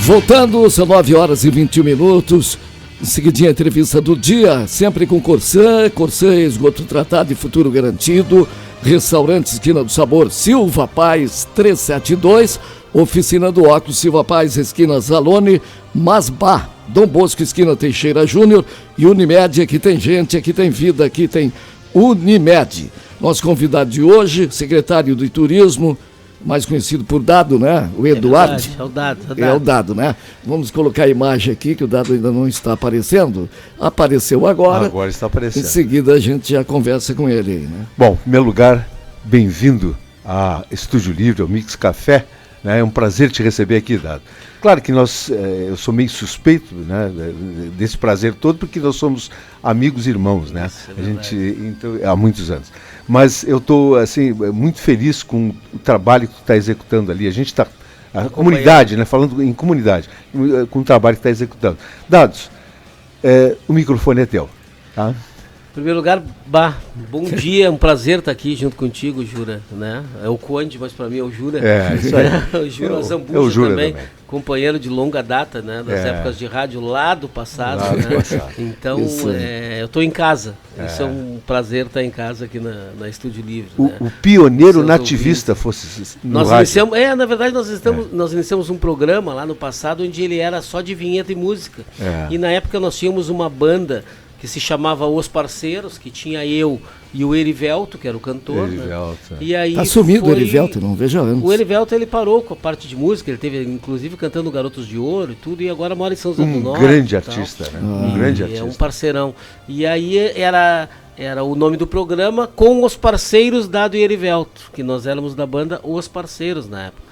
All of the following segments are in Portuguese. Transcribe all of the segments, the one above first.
Voltando, são 9h21. Em seguidinha, a entrevista do dia, sempre com Corsã, esgoto tratado e futuro garantido. Restaurante Esquina do Sabor, Silva Paz 372. Oficina do Óculos, Silva Paz, esquina Zalone, Masbá, Dom Bosco, esquina Teixeira Júnior. E Unimed, aqui tem gente, aqui tem vida, aqui tem Unimed. Nosso convidado de hoje, secretário do Turismo, mais conhecido por Dado, né? O Eduardo. É o Dado. É o Dado, né? Vamos colocar a imagem aqui, que o Dado ainda não está aparecendo. Apareceu agora. Agora está aparecendo. Em seguida a gente já conversa com ele aí, né? Bom, em primeiro lugar, bem-vindo a Estúdio Livre, ao Mix Café. Né? É um prazer te receber aqui, Dado. Claro que eu sou meio suspeito, né, desse prazer todo, porque nós somos amigos e irmãos, né? A gente, então, há muitos anos. Mas eu estou assim, muito feliz com o trabalho que tu está executando ali. A gente está, a comunidade, né, falando em comunidade, com o trabalho que está executando. Dados, o microfone é teu. Tá? Em primeiro lugar, bom dia, é um prazer estar aqui junto contigo, Jura, né? É o Conde, mas para mim é o Jura. É, isso aí. O Jura Zambuja também, companheiro de longa data, né? Das épocas de rádio lá do passado, Então, eu estou em casa. Isso é um prazer estar em casa aqui na Estúdio Livre. O pioneiro nativista fosse no nós rádio. iniciamos, na verdade, nós iniciamos um programa lá no passado onde ele era só de vinheta e música. E na época nós tínhamos uma banda que se chamava Os Parceiros, que tinha eu e o Erivelto, que era o cantor. Erivelto. Né? E aí tá sumido o Erivelto, não vejo anos. O Erivelto, ele parou com a parte de música, ele teve inclusive cantando Garotos de Ouro e tudo, e agora mora em São José do Norte. Um grande artista, né? Um grande artista. É um parceirão. E aí era o nome do programa com Os Parceiros, Dado e Erivelto, que nós éramos da banda Os Parceiros na época.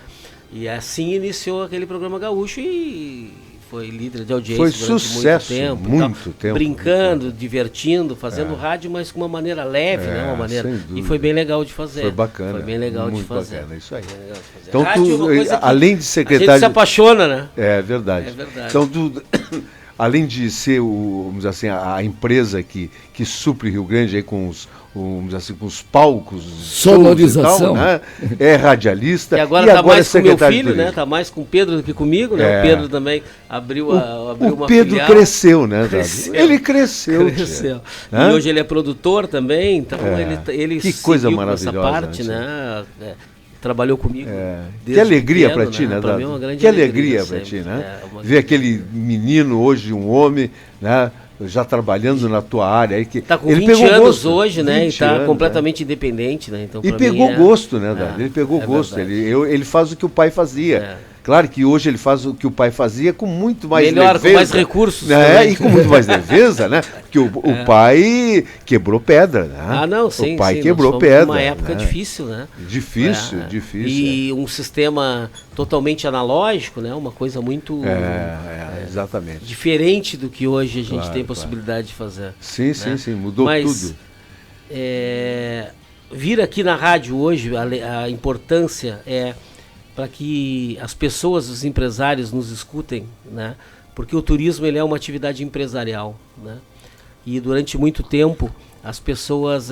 E assim iniciou aquele programa gaúcho e foi líder de audiência durante sucesso, muito tempo. Brincando, divertindo, fazendo rádio, mas com uma maneira leve, né? Uma maneira. E foi bem legal de fazer. Foi bacana. Foi bem legal de fazer. Bacana, isso aí. Então, rádio, além de secretário... A gente se apaixona, né? É verdade. Então, além de ser vamos dizer assim, a empresa que supre Rio Grande aí com os palcos, sonorização, tal, né? É radialista e agora está mais com meu filho, né? Está mais com o Pedro do que comigo, né? O Pedro também abriu uma Pedro filial. Cresceu, né? Ele cresceu. E hoje ele é produtor também, então ele que coisa maravilhosa essa parte, né? Trabalhou comigo. Que alegria para ti, né? Pra mim é uma grande que alegria para ti, né? Ver aquele menino hoje, um homem, né? Já trabalhando na tua área. Está com 20 anos hoje, né? E está completamente independente, né? Então, e pegou gosto, né, Dado? Ele pegou gosto. Ele faz o que o pai fazia. Claro que hoje ele faz o que o pai fazia com muito mais leveza. Com mais recursos. Né? E com muito mais leveza, né? Porque o pai quebrou pedra, né? Sim. O pai quebrou pedra. Uma época difícil, né? Difícil. E um sistema totalmente analógico, né? Uma coisa muito... exatamente. Diferente do que hoje a gente tem possibilidade de fazer. Sim, né? sim. Mudou tudo. Vir aqui na rádio hoje, a importância para que as pessoas, os empresários nos escutem, né? Porque o turismo ele é uma atividade empresarial, né? E durante muito tempo as pessoas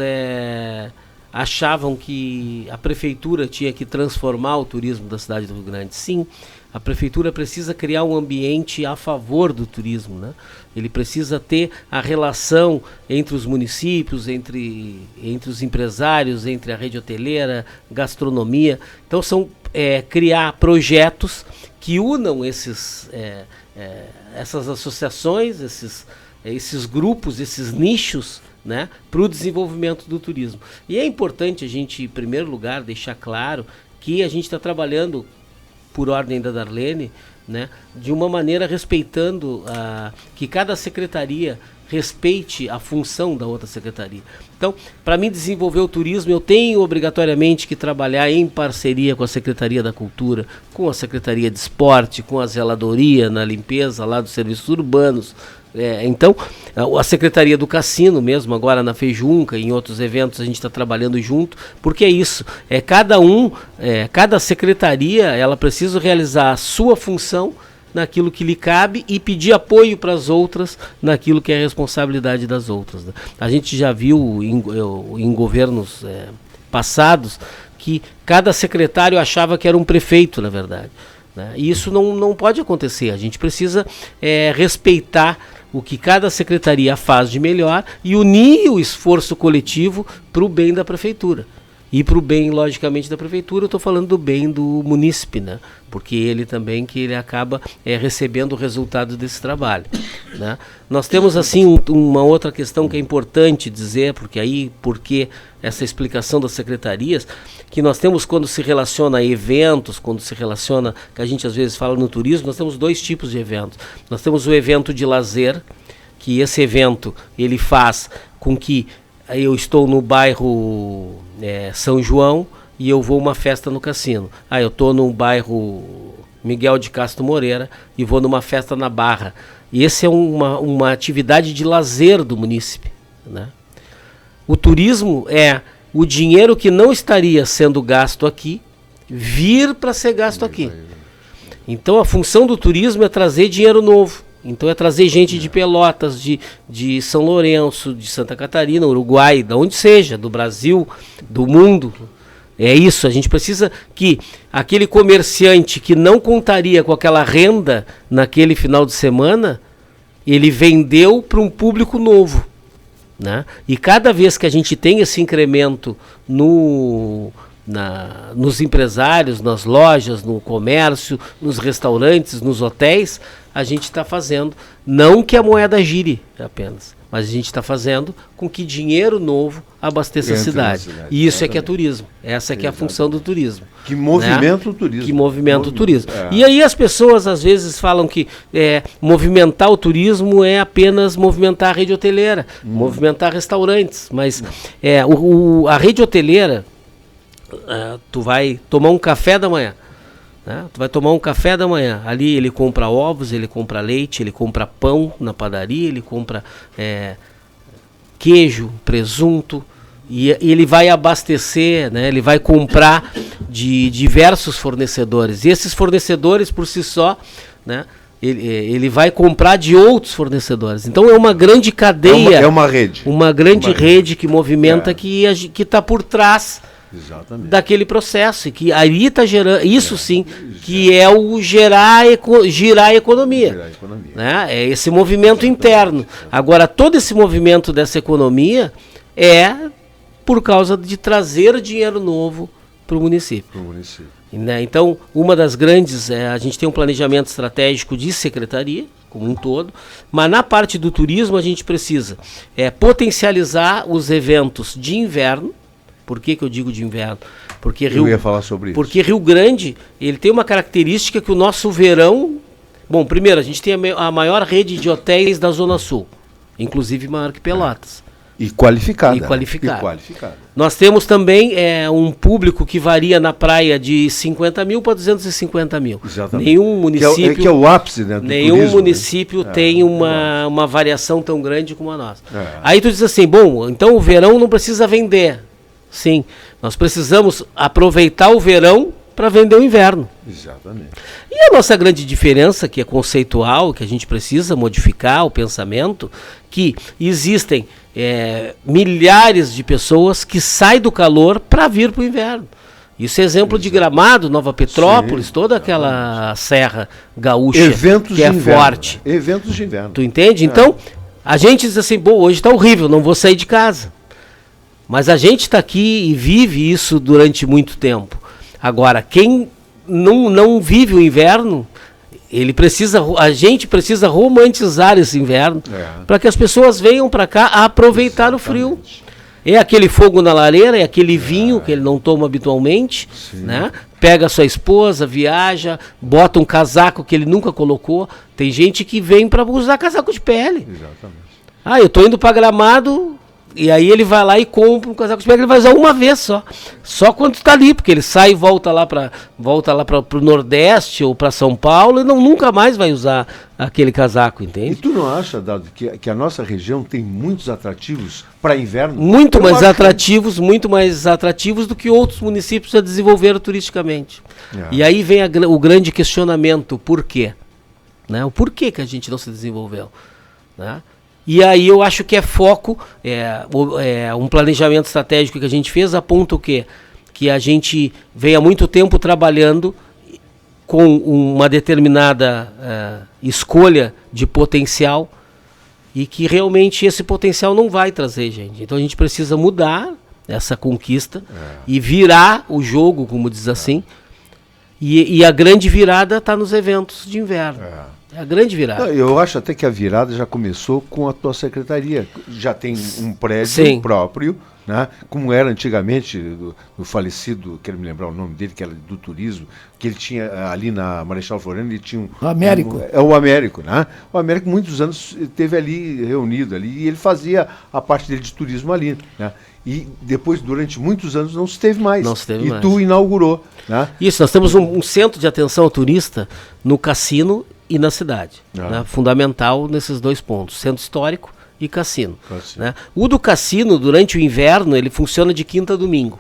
achavam que a prefeitura tinha que transformar o turismo da cidade do Rio Grande. Sim, a prefeitura precisa criar um ambiente a favor do turismo, né? Ele precisa ter a relação entre os municípios, entre os empresários, entre a rede hoteleira, gastronomia. Então são criar projetos que unam essas associações, esses grupos, esses nichos, né, para o desenvolvimento do turismo. E é importante a gente, em primeiro lugar, deixar claro que a gente está trabalhando, por ordem da Darlene, né, de uma maneira respeitando que cada secretaria respeite a função da outra secretaria. Então, para mim desenvolver o turismo, eu tenho obrigatoriamente que trabalhar em parceria com a Secretaria da Cultura, com a Secretaria de Esporte, com a zeladoria na limpeza lá dos serviços urbanos. Então, a Secretaria do Cassino mesmo, agora na Fejunca, em outros eventos a gente está trabalhando junto, porque é isso, cada secretaria, ela precisa realizar a sua função naquilo que lhe cabe e pedir apoio para as outras naquilo que é responsabilidade das outras, né? A gente já viu em governos passados que cada secretário achava que era um prefeito, na verdade. né? E isso não pode acontecer. A gente precisa respeitar o que cada secretaria faz de melhor e unir o esforço coletivo para o bem da prefeitura. E para o bem, logicamente, da prefeitura, eu estou falando do bem do munícipe, né? Porque ele também ele acaba recebendo o resultado desse trabalho, né? Nós temos, assim, uma outra questão que é importante dizer, porque essa explicação das secretarias, que nós temos quando se relaciona a eventos, quando se relaciona, que a gente às vezes fala no turismo, nós temos 2 tipos de eventos. Nós temos o evento de lazer, que esse evento ele faz com que eu estou no bairro São João e eu vou a uma festa no cassino. Eu estou no bairro Miguel de Castro Moreira e vou numa festa na Barra. E esse é uma atividade de lazer do munícipe, né? O turismo é o dinheiro que não estaria sendo gasto aqui, vir para ser gasto aqui. Então a função do turismo é trazer dinheiro novo. Então é trazer gente de Pelotas, de São Lourenço, de Santa Catarina, Uruguai, de onde seja, do Brasil, do mundo. É isso, a gente precisa que aquele comerciante que não contaria com aquela renda naquele final de semana, ele vendeu para um público novo, né? E cada vez que a gente tem esse incremento nos empresários, nas lojas, no comércio, nos restaurantes, nos hotéis, a gente está fazendo, não que a moeda gire apenas, mas a gente está fazendo com que dinheiro novo abasteça a cidade. E isso que é turismo. Essa que é a função do turismo. Que movimenta o turismo. Que movimenta o turismo. E aí as pessoas às vezes falam que movimentar o turismo é apenas movimentar a rede hoteleira, movimentar restaurantes, mas a rede hoteleira, tu vai tomar um café da manhã, né? Tu vai tomar um café da manhã, ali ele compra ovos, ele compra leite, ele compra pão na padaria, ele compra queijo, presunto, e ele vai abastecer, né? Ele vai comprar de diversos fornecedores, e esses fornecedores por si só, né? Ele vai comprar de outros fornecedores. Então é uma grande cadeia, é uma rede, uma grande rede que movimenta, que está por trás. Exatamente. Daquele processo, que aí está gerando, isso sim, que é o girar a economia. Né? É esse movimento interno. Agora, todo esse movimento dessa economia é por causa de trazer dinheiro novo para o município. Né? Então, uma das grandes, a gente tem um planejamento estratégico de secretaria, como um todo, mas na parte do turismo a gente precisa potencializar os eventos de inverno. Por que eu digo de inverno? Porque eu ia falar sobre isso. Porque Rio Grande, ele tem uma característica que o nosso verão... Bom, primeiro, a gente tem a maior rede de hotéis da Zona Sul, inclusive maior que Pelotas. E qualificada. E qualificada. Nós temos também um público que varia na praia de 50 mil para 250 mil. Exatamente. Nenhum município... Que é o ápice, né, do nenhum turismo, município tem uma variação tão grande como a nossa. É. Aí tu diz assim, bom, então o verão não precisa vender. Sim, nós precisamos aproveitar o verão para vender o inverno. Exatamente. E a nossa grande diferença, que é conceitual, que a gente precisa modificar o pensamento, que existem milhares de pessoas que saem do calor para vir para o inverno. Isso é exemplo de Gramado, Nova Petrópolis, toda aquela serra gaúcha, eventos que é de inverno, forte. Eventos de inverno. Tu entende? Então, a gente diz assim, bom, hoje está horrível, não vou sair de casa. Mas a gente está aqui e vive isso durante muito tempo. Agora, quem não vive o inverno, a gente precisa romantizar esse inverno para que as pessoas venham para cá a aproveitar o frio. É aquele fogo na lareira, é aquele vinho que ele não toma habitualmente, né? Pega a sua esposa, viaja, bota um casaco que ele nunca colocou. Tem gente que vem para usar casaco de pele. Exatamente. Eu estou indo para Gramado... E aí ele vai lá e compra um casaco de pele, ele vai usar uma vez só quando está ali, porque ele sai e volta lá para o Nordeste ou para São Paulo e nunca mais vai usar aquele casaco, entende? E tu não acha, Dado, que a nossa região tem muitos atrativos para inverno? Muito mais atrativos do que outros municípios já desenvolveram turisticamente. E aí vem o grande questionamento, por quê? Né? O porquê que a gente não se desenvolveu, né? E aí eu acho que foco, um planejamento estratégico que a gente fez aponta o quê? Que a gente vem há muito tempo trabalhando com uma determinada escolha de potencial, e que realmente esse potencial não vai trazer, gente. Então a gente precisa mudar essa conquista e virar o jogo, como diz assim. E a grande virada está nos eventos de inverno. É a grande virada. Não, eu acho até que a virada já começou com a tua secretaria. Já tem um prédio Sim. próprio, né? Como era antigamente, do falecido, quero me lembrar o nome dele, que era do turismo, que ele tinha ali na Marechal Floriano, ele tinha O Américo. o Américo, né? O Américo muitos anos esteve ali reunido ali, e ele fazia a parte dele de turismo ali, né? E depois, durante muitos anos, não se teve mais. Não se teve e mais. tu inaugurou, né? Isso, nós temos um centro de atenção ao turista no cassino e na cidade. Né? Fundamental nesses 2 pontos, centro histórico e cassino. Né? O do cassino, durante o inverno, ele funciona de quinta a domingo.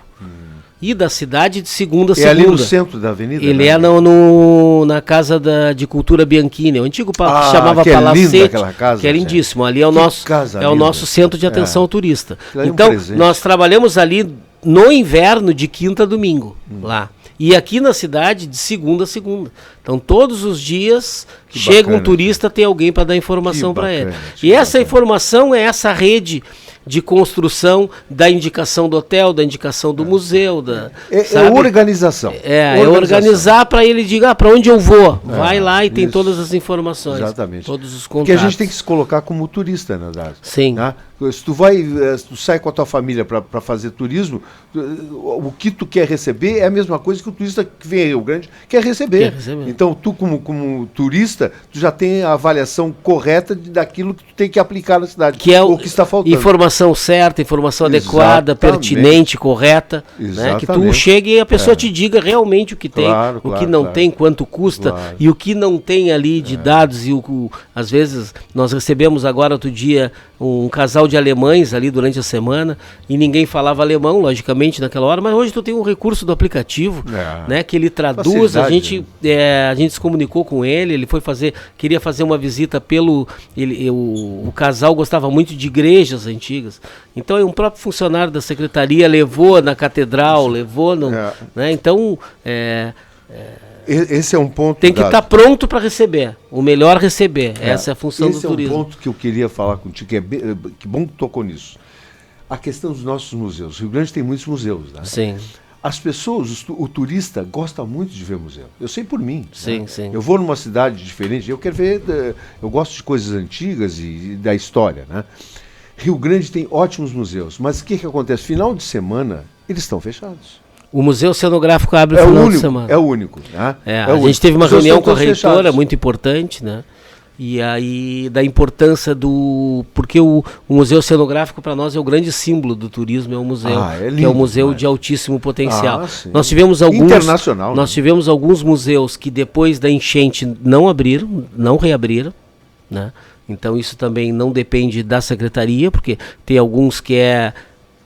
E da cidade de segunda a segunda. É ali no centro da avenida? Ele né? é na Casa de Cultura Bianchini, o antigo que chamava que é linda Palacete, aquela casa, que é lindíssimo. Ali é o linda. nosso centro de atenção ao turista. É um Então, presente. nós trabalhamos ali no inverno de quinta a domingo, lá. E aqui na cidade de segunda a segunda. Então, todos os dias chega um turista, tem alguém para dar informação para ele. E essa informação é essa rede de construção da indicação do hotel, da indicação do museu. É organização. É organizar para ele dizer, para onde eu vou? Vai lá e tem todas as informações. Exatamente. Todos os contatos. Porque a gente tem que se colocar como turista, né, Dário? Sim. Né? Se tu sai com a tua família para fazer turismo, o que tu quer receber é a mesma coisa que o turista que vem a Rio Grande quer receber. Então, tu como turista, tu já tem a avaliação correta daquilo que tu tem que aplicar na cidade. Que é o que está faltando. Informação certa, informação adequada, pertinente, correta. Né? Que tu chegue e a pessoa te diga realmente o que tem, o que não tem, quanto custa, e o que não tem ali de dados. Às vezes, nós recebemos agora outro dia um casal de alemães ali durante a semana, e ninguém falava alemão, logicamente, naquela hora, mas hoje tu tem um recurso do aplicativo, né, que ele traduz. A gente se comunicou com ele queria fazer uma visita o casal gostava muito de igrejas antigas, então um próprio funcionário da secretaria levou na catedral, levou no... Né, então... Esse é um ponto. Tem que estar pronto para receber, o melhor receber. Essa é a função do turismo. Esse é um ponto que eu queria falar contigo, que bom que tocou nisso. A questão dos nossos museus. O Rio Grande tem muitos museus, né? Sim. As pessoas, o turista gosta muito de ver museu. Eu sei por mim. Sim, né? sim. Eu vou numa cidade diferente, eu quero ver, eu gosto de coisas antigas e da história, né? Rio Grande tem ótimos museus, mas o que acontece? Final de semana, eles estão fechados. O Museu Cenográfico abre no final de semana. É o único. Né? A gente teve uma reunião com a reitora, muito importante, né? E aí, da importância porque o Museu Cenográfico para nós é o grande símbolo do turismo, é um museu, lindo, que é um museu de altíssimo potencial. Nós tivemos internacional. Nós tivemos alguns museus que depois da enchente não reabriram, né? Então isso também não depende da secretaria, porque tem alguns que é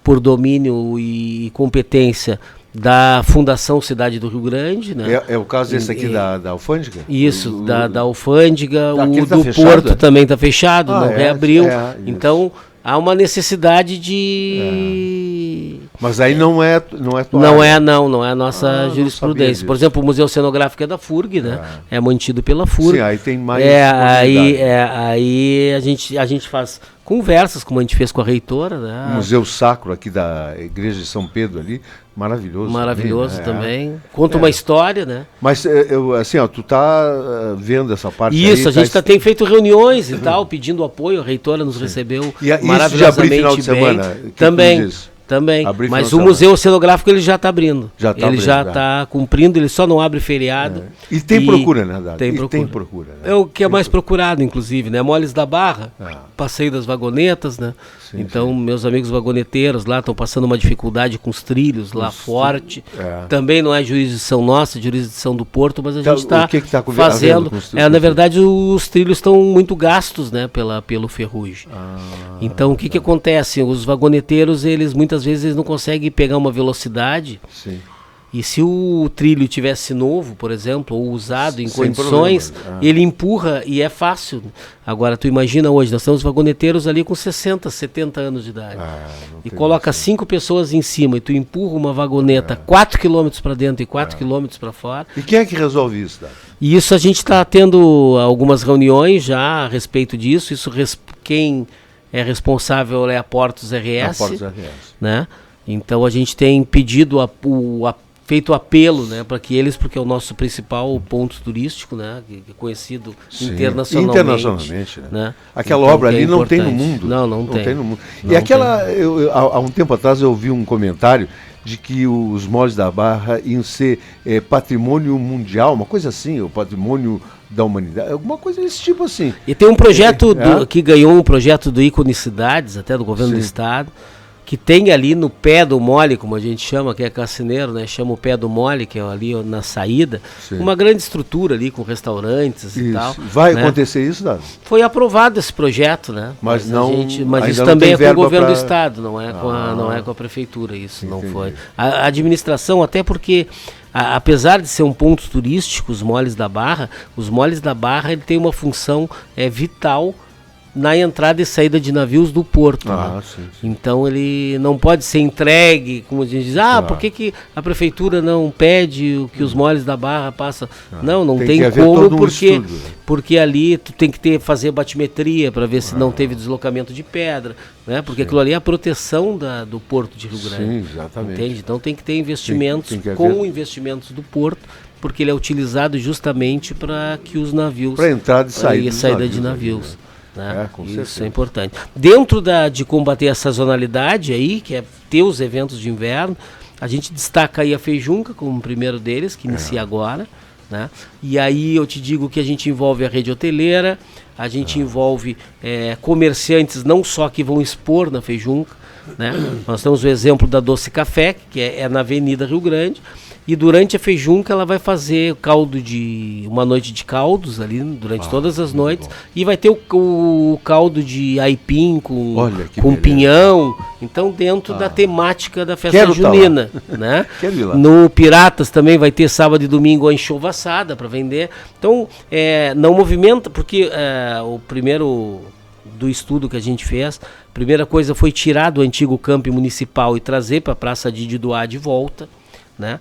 por domínio e competência da Fundação Cidade do Rio Grande, né? É o caso desse aqui da Alfândega? Isso, da Alfândega, o do fechado, Porto também está fechado, não reabriu. Então, há uma necessidade de... Mas aí não é tua não é a nossa jurisprudência. Por exemplo, o Museu Cenográfico é da FURG, né? É mantido pela FURG. Sim, aí tem mais aí a gente faz conversas, como a gente fez com a reitora, né? O Museu Sacro aqui da Igreja de São Pedro ali, maravilhoso também. Conta uma história, né? Mas tu tá vendo essa parte isso, aí, a gente tem feito reuniões e tal, pedindo apoio, a reitora nos recebeu maravilhosamente final de semana, também, mas o Museu Cenográfico ele já está abrindo. Ele já está cumprindo, ele só não abre feriado. E tem procura, né, Dado? Tem procura. Né? É o que é mais procurado, inclusive, né? Moles da Barra, passeio das vagonetas, né? Então, meus amigos vagoneteiros lá estão passando uma dificuldade com os trilhos lá forte. Também não é jurisdição nossa, é jurisdição do Porto, mas a gente está fazendo. Na verdade, os trilhos estão muito gastos, né, pelo ferrugem. Então, o que acontece? Os vagoneteiros, muitas vezes não conseguem pegar uma velocidade E se o trilho tivesse novo, por exemplo, ou usado em Sem condições, problema. ele empurra e é fácil. Agora, tu imagina hoje, nós temos vagoneteiros ali com 60, 70 anos de idade. E coloca 5 pessoas em cima e tu empurra uma vagoneta 4 km para dentro e 4 km para fora. E quem é que resolve isso, Dado? E isso a gente está tendo algumas reuniões já a respeito disso. Quem é responsável é a Portos RS. Né? Então a gente tem pedido feito apelo, né, para que eles, porque é o nosso principal ponto turístico, né, que é conhecido internacionalmente, né? Aquela então, obra ali não tem no mundo. Não tem no mundo. E aquela, há um tempo atrás eu ouvi um comentário de que os moles da Barra iam ser patrimônio mundial, uma coisa assim, o patrimônio da humanidade, alguma coisa desse tipo assim. E tem um projeto que ganhou um projeto do Iconicidades, até do governo do estado, que tem ali no pé do mole, como a gente chama, que é cassineiro, né? Chama o pé do mole, que é ali na saída, uma grande estrutura ali com restaurantes e tal. Vai acontecer isso, Dado? Foi aprovado esse projeto, né? Mas isso também é com o governo do estado, não é com a prefeitura, isso não foi. A administração, até porque apesar de ser um ponto turístico, os moles da Barra ele tem uma função vital na entrada e saída de navios do porto. Né? Então ele não pode ser entregue, como a gente diz, por que a prefeitura não pede que os moles da Barra passam? Não tem como, porque ali tu tem que fazer batimetria para ver se não teve deslocamento de pedra, né? Porque aquilo ali é a proteção do porto de Rio Grande. Sim, exatamente. Entende? Então tem que ter investimentos com investimentos do porto, porque ele é utilizado justamente para que os navios... Para entrada e saída de navios. Né? Isso é importante. Dentro de combater a sazonalidade aí, que é ter os eventos de inverno, a gente destaca aí a Feijunca como o primeiro deles, que inicia agora, né? E aí eu te digo que a gente envolve a rede hoteleira, a gente envolve comerciantes não só que vão expor na Feijunca, né? Nós temos o exemplo da Doce Café, que é na Avenida Rio Grande. E durante a Feijunca ela vai fazer uma noite de caldos ali, durante todas as noites. E vai ter o caldo de aipim com pinhão. Então dentro da temática da festa junina. Né? Quero ir lá. No Piratas também vai ter sábado e domingo a enxovaçada para vender. Então não movimenta, porque o primeiro do estudo que a gente fez, a primeira coisa foi tirar do antigo camping municipal e trazer para a Praça de Diduá de volta. Né?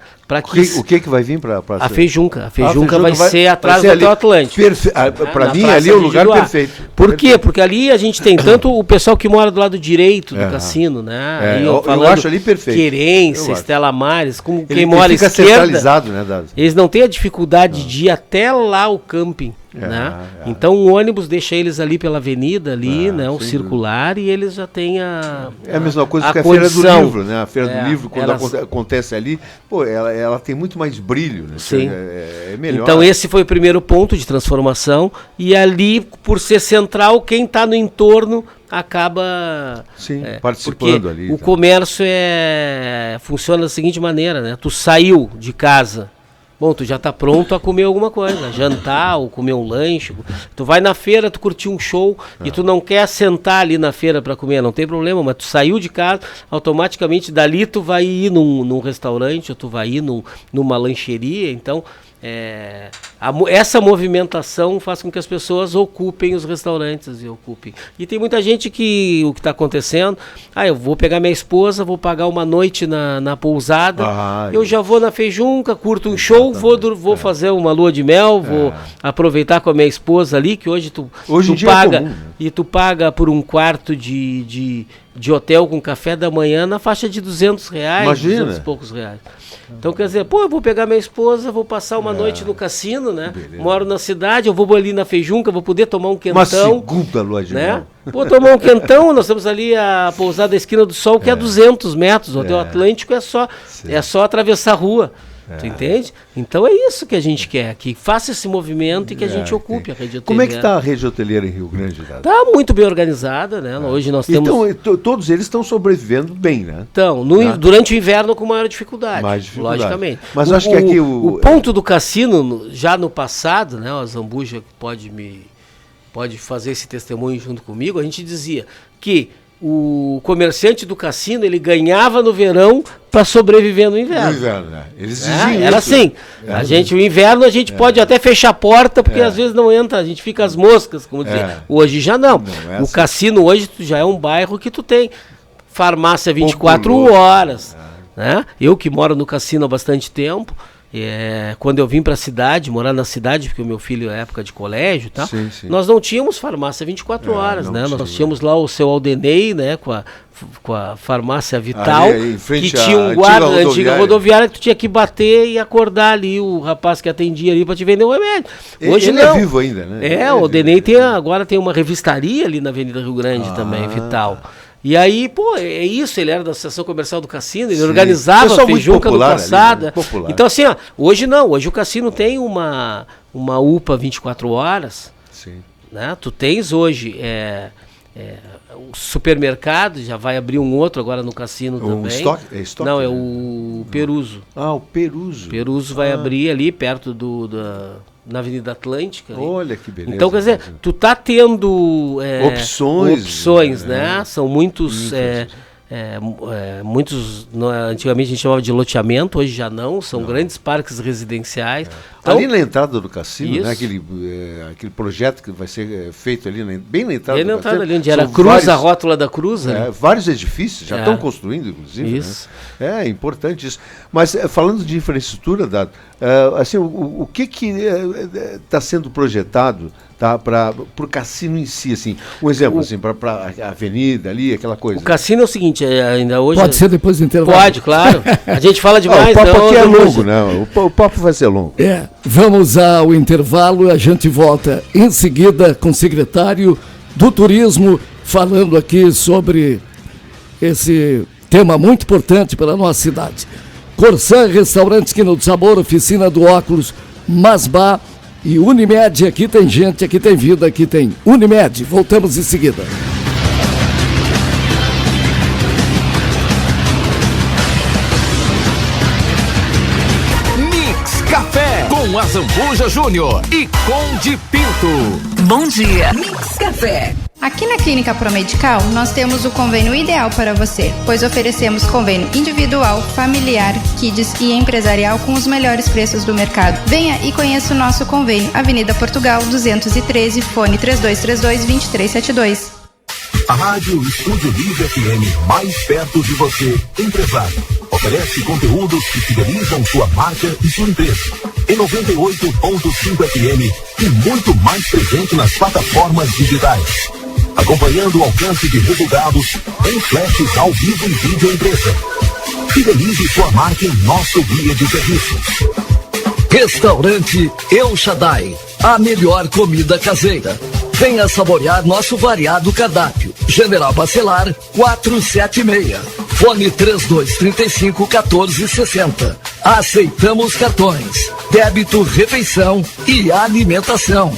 O que vai vir para a Feijunca? A Feijunca vai ser atrás do Hotel Atlântico. Para mim, ali é o lugar perfeito. Por quê? Porque ali a gente tem tanto o pessoal que mora do lado direito do cassino, né? Eu acho ali perfeito. Querência, Estela Mares, como quem ele mora à esquerda. Centralizado, né, Dado? Eles não têm a dificuldade de ir até lá o camping. Né? Então o ônibus deixa eles ali pela avenida, né? O circular, e eles já têm a mesma coisa que a Feira do Livro, né? A Feira do Livro, quando acontece ali, ela tem muito mais brilho, né? Sim. É melhor. Então esse foi o primeiro ponto de transformação, e ali, por ser central, quem está no entorno acaba participando ali. O comércio funciona da seguinte maneira, né? Tu saiu de casa, bom, tu já está pronto a comer alguma coisa, jantar ou comer um lanche. Tu vai na feira, tu curtiu um show e tu não quer sentar ali na feira para comer, não tem problema, mas tu saiu de casa, automaticamente dali tu vai ir num restaurante ou tu vai ir numa lancheria. Então essa movimentação faz com que as pessoas ocupem os restaurantes e tem muita gente que o que está acontecendo, eu vou pegar minha esposa, vou pagar uma noite na pousada, eu já vou na Feijunca, curto um show, vou fazer uma lua de mel, vou aproveitar com a minha esposa ali, que hoje tu paga, comum, né? E tu paga por um quarto de hotel com café da manhã na faixa de R$200, Imagina. 200 e poucos reais. Então, quer dizer, eu vou pegar minha esposa, vou passar uma noite no cassino, né? Beleza. Moro na cidade, eu vou ali na Feijunca, vou poder tomar um quentão. Uma segunda lua de mel. Vou tomar um quentão, nós temos ali a pousada da Esquina do Sol, que é 200 metros, o Hotel Atlântico é só atravessar a rua. Tu entende? Então é isso que a gente quer, que faça esse movimento e que a gente ocupe a rede hoteleira. Como é que está a rede hoteleira em Rio Grande? Está muito bem organizada, né? Hoje nós temos... Então, todos eles estão sobrevivendo bem, né? Então, durante o inverno com maior dificuldade, logicamente. Mas acho que aqui o ponto do cassino, já no passado, né? O Zambuja pode fazer esse testemunho junto comigo, a gente dizia que o comerciante do cassino, ele ganhava no verão para sobreviver no inverno. No inverno, né? Eles diziam era isso. assim. O inverno a gente pode até fechar a porta, porque às vezes não entra, a gente fica às moscas, como dizer. Hoje já não. O assim. cassino hoje já é um bairro que tu tem farmácia 24 horas. Né? Eu que moro no cassino há bastante tempo, quando eu vim para a cidade, morar na cidade, porque o meu filho é época de colégio e tal, nós não tínhamos farmácia 24 horas, né? Nós tínhamos lá o seu Aldenei, né? Com a farmácia Vital, ali, que tinha um guarda da antiga rodoviária que tu tinha que bater e acordar ali o rapaz que atendia ali para te vender o remédio. Hoje ele não. É vivo ainda, né? O Aldenei agora tem uma revistaria ali na Avenida Rio Grande também, Vital. E aí, é isso, ele era da Associação Comercial do Cassino, ele organizava a feijuca do Calçada. Então assim, hoje não, hoje o cassino tem uma UPA 24 horas, né? Tu tens hoje o supermercado, já vai abrir um outro agora no cassino também. Estoque, não, é o Peruso. O Peruso. Peruso vai abrir ali perto na Avenida Atlântica. Ali. Olha que beleza. Então, quer dizer, tu tá tendo opções, né? São muitos, antigamente a gente chamava de loteamento, hoje já não, são grandes parques residenciais. Então, ali na entrada do cassino, né, aquele projeto que vai ser feito ali, bem na entrada do cassino. Ali onde era a cruz, a rótula da cruz. Vários edifícios, já estão construindo, inclusive. Isso. Né? É importante isso. Mas falando de infraestrutura, Dado, assim, o que está sendo projetado para o cassino em si, assim, um exemplo, assim, para a avenida ali, aquela coisa. O cassino é o seguinte, ainda hoje... Pode ser depois do intervalo. Pode, claro. A gente fala demais. O papo aqui é longo, né? O papo vai ser longo. Vamos ao intervalo, a gente volta em seguida com o secretário do Turismo, falando aqui sobre esse tema muito importante para a nossa cidade. Corsã, Restaurante Esquina do Sabor, Oficina do Óculos, Masbá e Unimed. Aqui tem gente, aqui tem vida, aqui tem Unimed. Voltamos em seguida. Mix Café com Azambuja Júnior e Conde Pinto. Bom dia. Mix Café. Aqui na Clínica Promedical, nós temos o convênio ideal para você, pois oferecemos convênio individual, familiar, kids e empresarial com os melhores preços do mercado. Venha e conheça o nosso convênio. Avenida Portugal, 213, fone 3232-2372. A Rádio Estúdio Livre FM, mais perto de você, empresário. Oferece conteúdos que fidelizam sua marca e sua empresa. Em 98.5 FM e muito mais presente nas plataformas digitais. Acompanhando o alcance de resultados em flashes ao vivo e vídeo empresa. Fidelize sua marca em nosso guia de serviços. Restaurante El Shaddai, a melhor comida caseira. Venha saborear nosso variado cardápio. General Bacelar 476. Fone 3235-1460. Aceitamos cartões, débito, refeição e alimentação.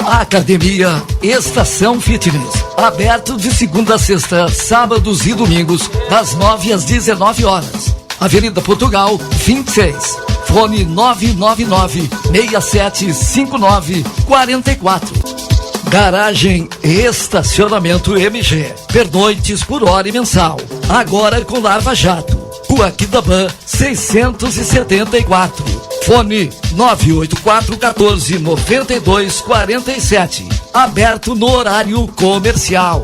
Academia Estação Fitness, aberto de segunda a sexta, sábados e domingos, das 9 às 19 horas. Avenida Portugal, 26. Fone 999-6759-44. Garagem e estacionamento MG. Pernoites por hora e mensal. Agora com Lava Jato. Rua Quidabã, 674. Fone 984-14-9247. Aberto no horário comercial.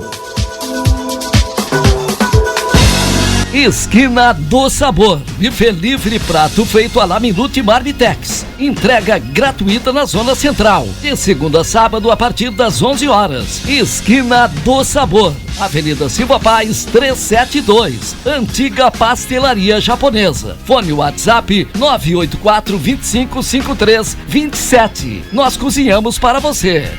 Esquina do Sabor. Buffet livre, prato feito a la Minute Marmitex. Entrega gratuita na Zona Central. De segunda a sábado a partir das 11 horas. Esquina do Sabor. Avenida Silva Paz 372. Antiga Pastelaria Japonesa. Fone WhatsApp 984-2553-27. Nós cozinhamos para você.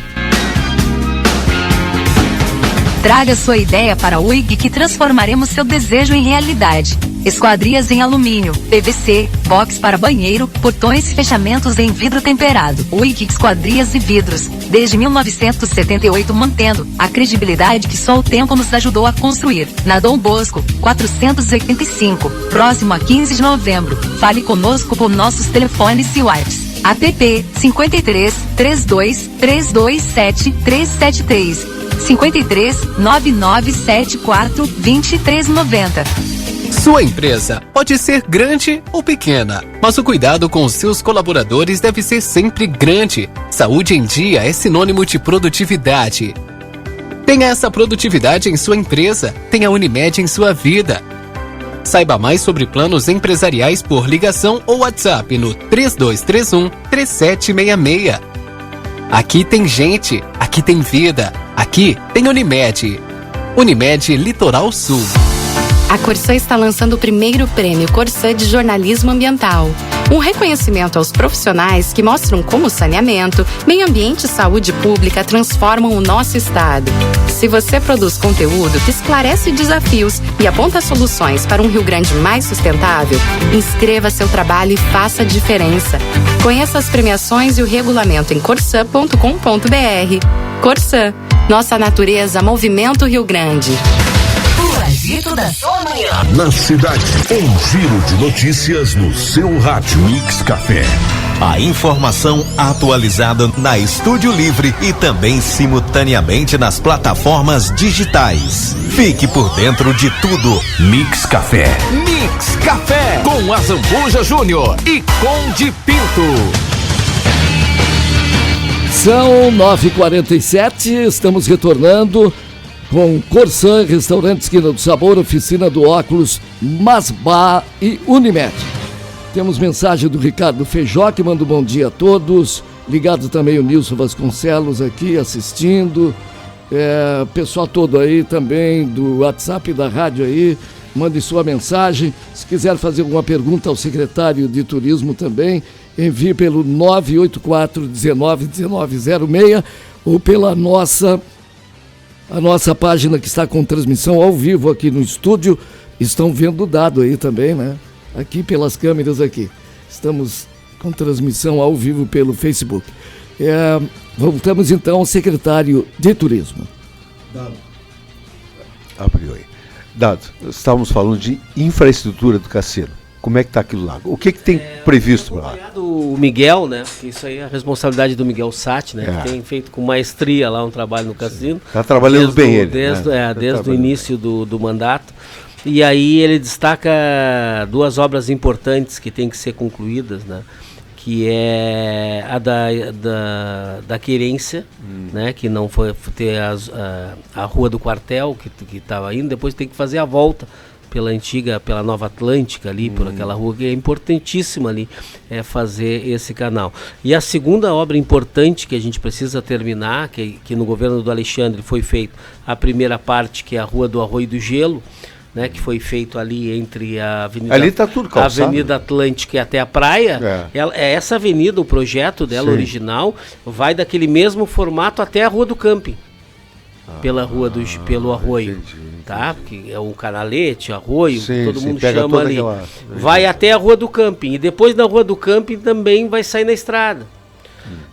Traga sua ideia para a UIG que transformaremos seu desejo em realidade. Esquadrias em alumínio, PVC, box para banheiro, portões e fechamentos em vidro temperado. UIG Esquadrias e Vidros, desde 1978 mantendo a credibilidade que só o tempo nos ajudou a construir. Na Dom Bosco, 485, próximo a 15 de novembro. Fale conosco por nossos telefones e WhatsApp. APP 53 32 327 373. 53 9974 2390. Sua empresa pode ser grande ou pequena, mas o cuidado com os seus colaboradores deve ser sempre grande. Saúde em dia é sinônimo de produtividade. Tenha essa produtividade em sua empresa, tenha a Unimed em sua vida. Saiba mais sobre planos empresariais por ligação ou WhatsApp no 3231-3766. Aqui tem gente, aqui tem vida, aqui tem Unimed. Unimed Litoral Sul. A Corsã está lançando o primeiro prêmio Corsã de Jornalismo Ambiental. Um reconhecimento aos profissionais que mostram como saneamento, meio ambiente e saúde pública transformam o nosso estado. Se você produz conteúdo que esclarece desafios e aponta soluções para um Rio Grande mais sustentável, inscreva seu trabalho e faça a diferença. Conheça as premiações e o regulamento em corsã.com.br. Corsã, nossa natureza, Movimento Rio Grande. O agito da sua manhã. Na cidade, um giro de notícias no seu rádio. Mix Café. A informação atualizada na Estúdio Livre e também simultaneamente nas plataformas digitais. Fique por dentro de tudo. Mix Café. Mix Café com Azambuja Júnior e Conde Pinto. São 9h47, estamos retornando com Corsã, Restaurante Esquina do Sabor, Oficina do Óculos, Masbá e Unimed. Temos mensagem do Ricardo Feijó, que manda um bom dia a todos. Ligado também o Nilson Vasconcelos aqui assistindo. Pessoal todo aí também do WhatsApp da rádio aí, mande sua mensagem. Se quiser fazer alguma pergunta ao secretário de Turismo também, envie pelo 984-191906 ou pela a nossa página, que está com transmissão ao vivo aqui no estúdio. Estão vendo o dado aí também, né? Aqui pelas câmeras aqui. Estamos com transmissão ao vivo pelo Facebook. Voltamos então ao secretário de Turismo. Dado. Abriu aí. Dado, estávamos falando de infraestrutura do cassino. Como é que está aquilo lá? O que tem previsto para lá? O Miguel, né? Isso aí é a responsabilidade do Miguel Sati, né? Que tem feito com maestria lá um trabalho no cassino. Está trabalhando bem ele. Desde o início do mandato. E aí ele destaca duas obras importantes que têm que ser concluídas, né? Que é a da Querência, né? Que não foi ter a Rua do Quartel, que estava indo, depois tem que fazer a volta pela Nova Atlântica ali, por aquela rua que é importantíssima ali, fazer esse canal. E a segunda obra importante que a gente precisa terminar, que no governo do Alexandre foi feito a primeira parte, que é a Rua do Arroio do Gelo, né, que foi feito ali entre a Avenida, ali tá tudo calçado, Avenida Atlântica e até a praia. Essa avenida, o projeto dela original, vai daquele mesmo formato até a Rua do Camping. Pelo arroio, entendi. Tá? Que é um canalete, arroio, que todo mundo chama ali. Vai até a Rua do Camping. E depois da Rua do Camping também vai sair na estrada.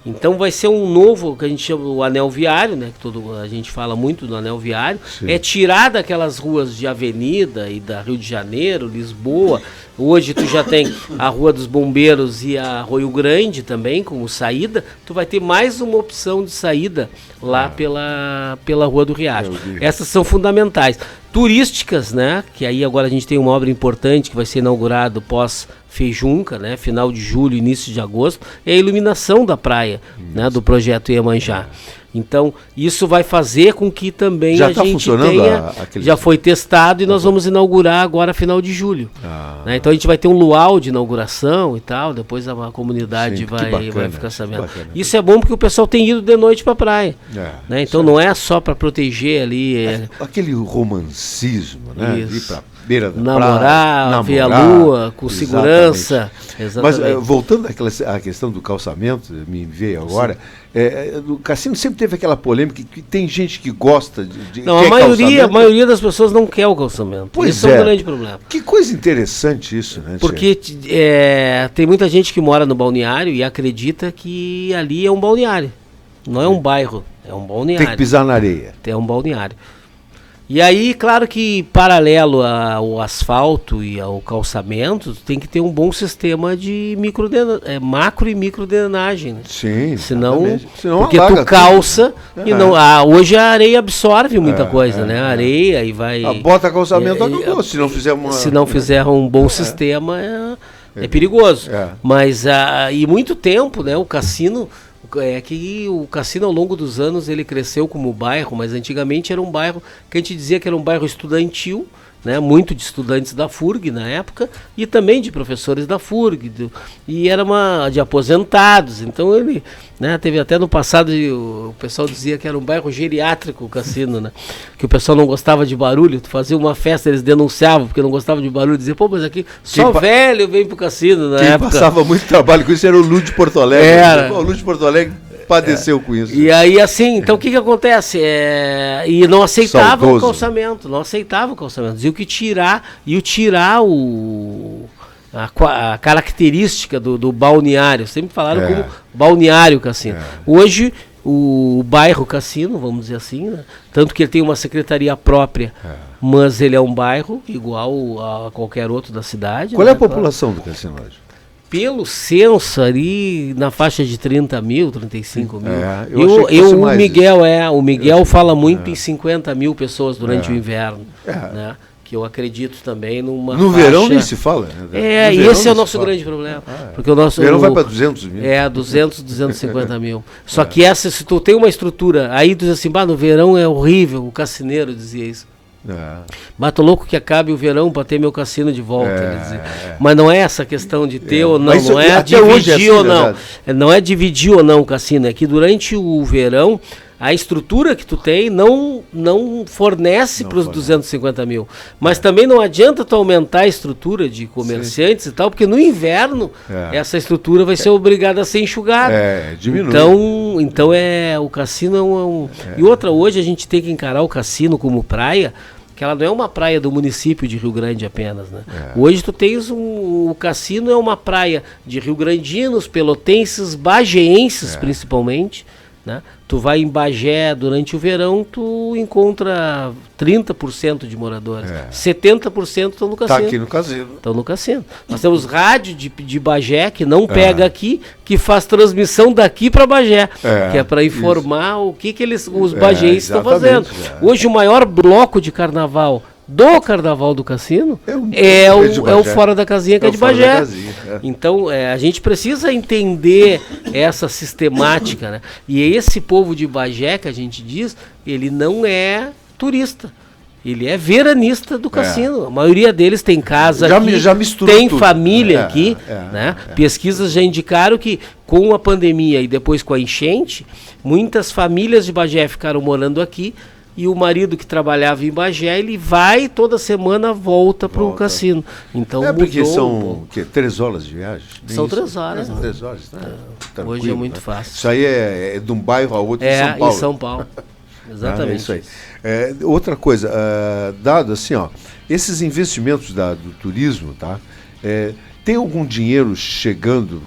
Então vai ser um novo, que a gente chama o anel viário, né? Que a gente fala muito do anel viário. Sim. É tirar daquelas ruas de Avenida e da Rio de Janeiro, Lisboa. Hoje tu já tem a Rua dos Bombeiros e a Arroio Grande também como saída. Tu vai ter mais uma opção de saída lá pela Rua do Riacho. Essas são fundamentais. Turísticas, né? Que aí agora a gente tem uma obra importante que vai ser inaugurado pós-Feijunca, né? Final de julho, início de agosto. É a iluminação da praia, né? Do projeto Iemanjá. Então, isso vai fazer com que também a gente tenha... Já foi testado e nós vamos inaugurar agora final de julho. Né? Então, a gente vai ter um luau de inauguração e tal, depois a comunidade vai ficar sabendo. Isso é bom porque o pessoal tem ido de noite para a praia. Né? Então, não é só para proteger ali... Aquele romancismo, né? Ir para beira da namorar, ver a lua com segurança. Exatamente. Mas voltando à questão do calçamento, me veio agora, o cassino sempre teve aquela polêmica que tem gente que gosta de não, a maioria das pessoas não quer o calçamento. Esse é um grande problema. Que coisa interessante isso, né? Porque tem muita gente que mora no balneário e acredita que ali é um balneário. Não é um bairro, é um balneário. Tem que pisar na areia. É um balneário. E aí, claro que paralelo ao asfalto e ao calçamento, tem que ter um bom sistema de macro e micro drenagem. Né? Sim. Senão porque alaga tu calça tudo. e não. Hoje a areia absorve muita coisa, né? A areia e vai. Bota calçamento, acabou. Se não fizer um bom sistema, é perigoso. Mas e muito tempo, né? O cassino. É que o cassino ao longo dos anos ele cresceu como bairro, mas antigamente era um bairro que a gente dizia que era um bairro estudantil, né, muito de estudantes da FURG na época e também de professores da FURG, e era de aposentados. Então ele, né, teve até no passado, o pessoal dizia que era um bairro geriátrico o cassino, né, que o pessoal não gostava de barulho. Tu fazia uma festa, eles denunciavam porque não gostavam de barulho, diziam, pô, mas aqui só velho vem pro cassino na época. Quem passava muito trabalho com isso era o Lúcio de Porto Alegre. O Lúcio de Porto Alegre padeceu com isso. E aí, assim, então o que acontece? E não aceitava o calçamento, Diziam que tirar a característica do balneário. Sempre falaram como balneário cassino. Hoje, o bairro cassino, vamos dizer assim, né? Tanto que ele tem uma secretaria própria, mas ele é um bairro igual a qualquer outro da cidade. Qual é a população do cassino hoje? Pelo censo ali, na faixa de 30 mil, 35 mil. O Miguel fala muito em 50 mil pessoas durante o inverno. Né? Que eu acredito também numa No verão nem se fala. Né? E esse é o nosso grande problema. Porque o verão vai para 200 mil. 250 mil. Só que se tu tem uma estrutura, aí tu diz assim, no verão é horrível, o cassineiro dizia isso. Bato louco que acabe o verão para ter meu cassino de volta. Mas não é essa questão de ter ou não, não é dividir ou não. Não é dividir ou não o cassino, é que durante o verão a estrutura que tu tem não fornece para os 250 mil. Mas também não adianta tu aumentar a estrutura de comerciantes e tal, porque no inverno essa estrutura vai ser obrigada a ser enxugada. Diminui. Então o cassino E outra, hoje a gente tem que encarar o cassino como praia, que ela não é uma praia do município de Rio Grande apenas, né? Hoje tu tens o cassino é uma praia de rio-grandinos, pelotenses, bageenses principalmente, né? Tu vai em Bagé durante o verão, tu encontra 30% de moradores. 70% estão no cassino. Está aqui no cassino. Estão no cassino. Nós temos rádio de Bagé, que não pega aqui, que faz transmissão daqui para Bagé, que é para informar o que os bagéenses estão fazendo. Hoje o maior bloco de carnaval do cassino é o Fora da Casinha, que é de Bagé. Então a gente precisa entender essa sistemática, né? E esse povo de Bagé que a gente diz, ele não é turista, ele é veranista do cassino. A maioria deles tem casa aqui, tem família aqui, né? Pesquisas já indicaram que com a pandemia e depois com a enchente, muitas famílias de Bagé ficaram morando aqui. E o marido que trabalhava em Bagé, ele vai toda semana, volta para o cassino. Então porque são 3 horas de viagem? São 3 horas. 3 horas, né? Hoje é muito fácil. Isso aí é de um bairro a outro em São Paulo. Em São Paulo. Exatamente. Isso aí. Outra coisa, dado assim, esses investimentos do turismo, tá? Tem algum dinheiro chegando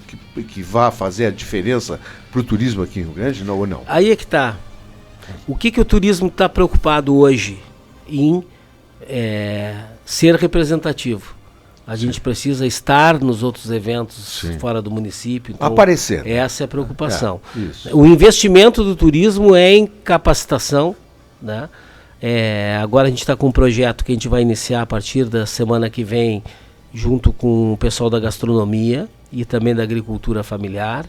que vá fazer a diferença para o turismo aqui em Rio Grande, ou não? Aí é que está. O que o turismo está preocupado hoje em ser representativo? A gente precisa estar nos outros eventos fora do município. Então, aparecer. Essa é a preocupação. O investimento do turismo é em capacitação, né? Agora a gente está com um projeto que a gente vai iniciar a partir da semana que vem, junto com o pessoal da gastronomia e também da agricultura familiar,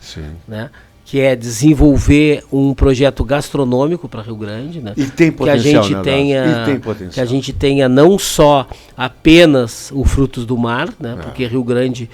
né? Que é desenvolver um projeto gastronômico para Rio Grande, né? E tem potencial, que a gente tenha não só apenas o frutos do mar, né? Porque Rio Grande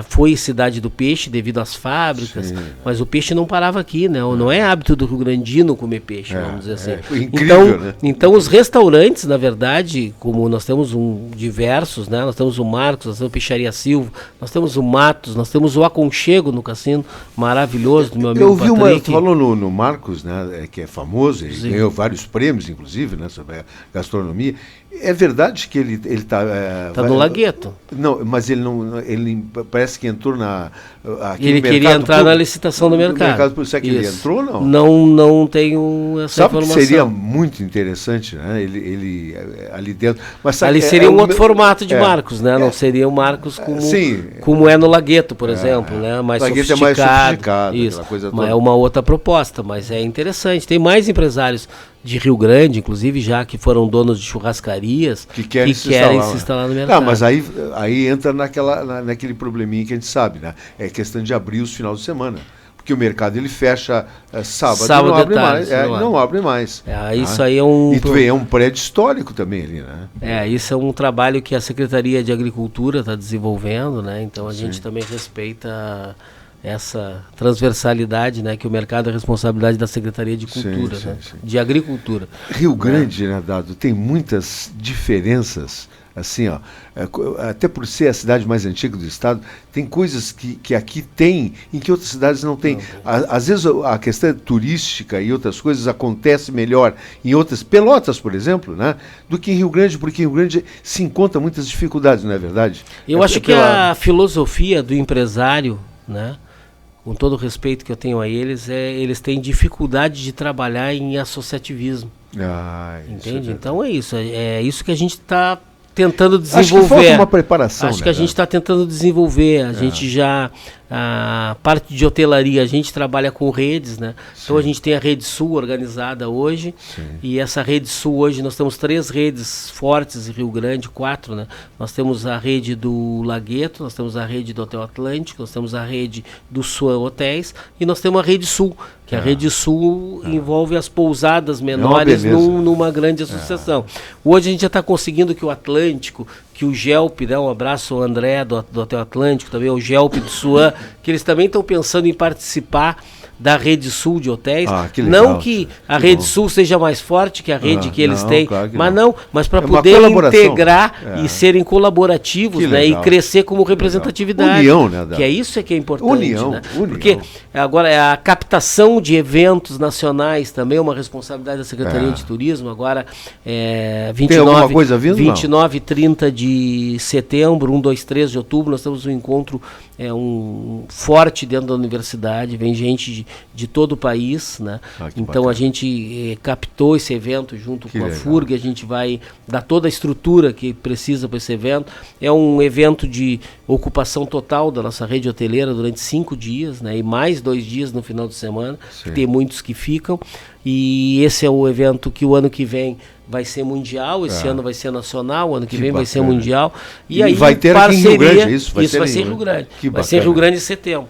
foi cidade do peixe devido às fábricas, mas o peixe não parava aqui, né? Não é hábito do rio-grandino comer peixe, vamos dizer assim. Incrível, né? Então os restaurantes, na verdade, como nós temos diversos, né? Nós temos o Marcos, nós temos a Peixaria Silva, nós temos o Matos, nós temos o Aconchego no cassino, maravilhoso, do meu amigo Patrick. Eu vi tu falou no Marcos, né? Que é famoso, ele ganhou vários prêmios, inclusive, né? Sobre a gastronomia. É verdade que ele está... no Lagueto. Não, mas ele parece que entrou ele queria entrar na licitação do mercado. Será que ele entrou ou não? Não tenho essa informação. Que seria muito interessante, né? Ele ali dentro. Mas ali seria um outro formato de Marcos, né? Não seria o Marcos como é no Lagueto, por exemplo, né? Mais Lagueto sofisticado. É mais sofisticado, isso. Coisa mas é uma outra proposta, mas é interessante. Tem mais empresários de Rio Grande, inclusive, já que foram donos de churrascarias que querem se instalar no mercado. Mas aí entra naquele probleminha que a gente sabe, né? É questão de abrir os finais de semana. Porque o mercado ele fecha sábado não abre mais. Não abre mais. Isso aí é um... E é um prédio histórico também ali, né? Isso é um trabalho que a Secretaria de Agricultura está desenvolvendo, né? Então a gente também respeita essa transversalidade, né, que o mercado é responsabilidade da Secretaria de Cultura, de Agricultura. Rio Grande, né, Dado, tem muitas diferenças, assim, até por ser a cidade mais antiga do estado, tem coisas que aqui tem, em que outras cidades não tem. Às vezes a questão turística e outras coisas acontece melhor em outras, Pelotas, por exemplo, né, do que em Rio Grande, porque em Rio Grande se encontra muitas dificuldades, não é verdade? Eu acho que a filosofia do empresário, né, com todo o respeito que eu tenho a eles, eles têm dificuldade de trabalhar em associativismo. Entende? Então é isso que a gente está tentando desenvolver. Acho que falta uma preparação. Acho que a gente está tentando desenvolver. A gente já... A parte de hotelaria, a gente trabalha com redes, né? Então a gente tem a Rede Sul organizada hoje. E essa Rede Sul hoje, nós temos 3 redes fortes em Rio Grande, 4, né? Nós temos a rede do Lagueto, nós temos a rede do Hotel Atlântico, nós temos a rede do Swan Hotéis e nós temos a Rede Sul, que a Rede Sul envolve as pousadas menores numa grande associação. Hoje a gente já está conseguindo que o Atlântico, que o Gelp, né, um abraço ao André do Hotel Atlântico, também o Gelp do Swan, que eles também estão pensando em participar da Rede Sul de hotéis. Que legal, não que a Rede Sul seja mais forte que a rede que eles têm, claro que mas para poder integrar e serem colaborativos, né, e crescer como representatividade. União, né, que é isso que é importante. União. Porque agora a captação de eventos nacionais também é uma responsabilidade da Secretaria de Turismo. Agora, 29 e 30 de setembro, 1, 2, 3 de outubro, nós temos um encontro forte dentro da universidade, vem gente de todo o país, né? Então bacana. A gente captou esse evento junto com a FURG, a gente vai dar toda a estrutura que precisa para esse evento. É um evento de ocupação total da nossa rede hoteleira durante 5 dias, né? E mais 2 dias no final de semana, que tem muitos que ficam. E esse é o evento que o ano que vem vai ser mundial, esse ano vai ser nacional, o ano que vem vai ser mundial. E aí vai ter aqui em Rio Grande, isso vai ser em Rio Grande. Vai ser em Rio Grande em setembro.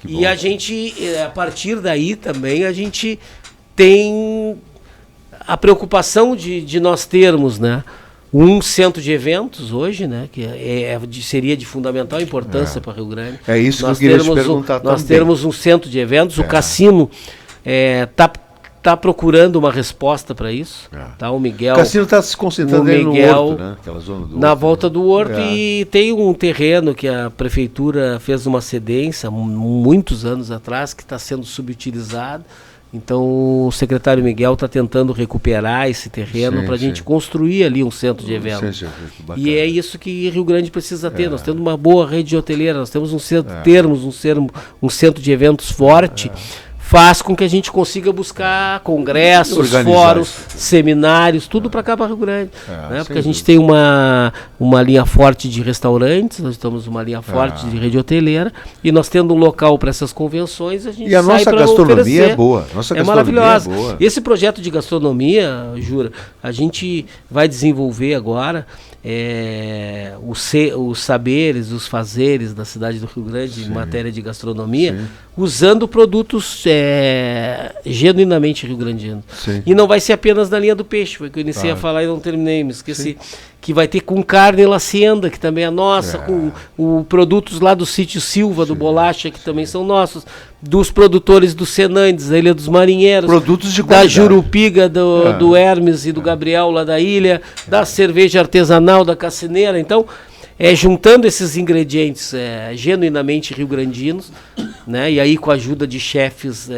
E a gente, a partir daí também, a gente tem a preocupação de nós termos, né, um centro de eventos hoje, né, que seria de fundamental importância para Rio Grande. É isso que eu queria te perguntar também. Nós termos um centro de eventos, o Cassino está procurando uma resposta para isso. Tá? O Miguel. O Cassino está se concentrando no Horto, né? Aquela zona do na volta do Horto, e tem um terreno que a prefeitura fez uma cedência muitos anos atrás, que está sendo subutilizado. Então o secretário Miguel está tentando recuperar esse terreno para a gente construir ali um centro de eventos. E é isso que Rio Grande precisa ter. Nós temos uma boa rede hoteleira, nós temos um centro de eventos forte. Faz com que a gente consiga buscar congressos, fóruns, seminários, tudo para cá, para Rio Grande. Né? Porque a gente tem uma linha forte de restaurantes, nós temos uma linha forte de rede hoteleira, e nós tendo um local para essas convenções, a gente sai para oferecer. E a nossa gastronomia é boa. É maravilhosa. Esse projeto de gastronomia, Jura, a gente vai desenvolver agora os saberes, os fazeres da cidade do Rio Grande em matéria de gastronomia, usando produtos genuinamente rio-grandinos. E não vai ser apenas na linha do peixe, foi que eu iniciei a falar e não terminei, me esqueci. Que vai ter com carne lacienda, que também é nossa, com produtos lá do sítio Silva, do Bolacha, que também são nossos, dos produtores do Senandes, da Ilha dos Marinheiros, produtos de da Jurupiga, do Hermes e do Gabriel lá da ilha, da cerveja artesanal da Cassineira. Então, juntando esses ingredientes genuinamente rio-grandinos, né, e aí com a ajuda de chefes,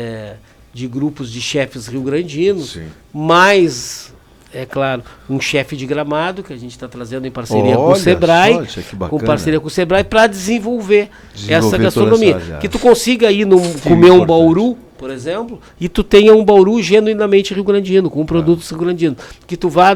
de grupos de chefes rio-grandinos, mais É claro, um chefe de gramado que a gente está trazendo em parceria com o Sebrae, para desenvolver essa gastronomia. Que tu consiga ir comer um bauru, por exemplo, e tu tenha um bauru genuinamente rio-grandino, com produtos rio-grandinos. Que tu vá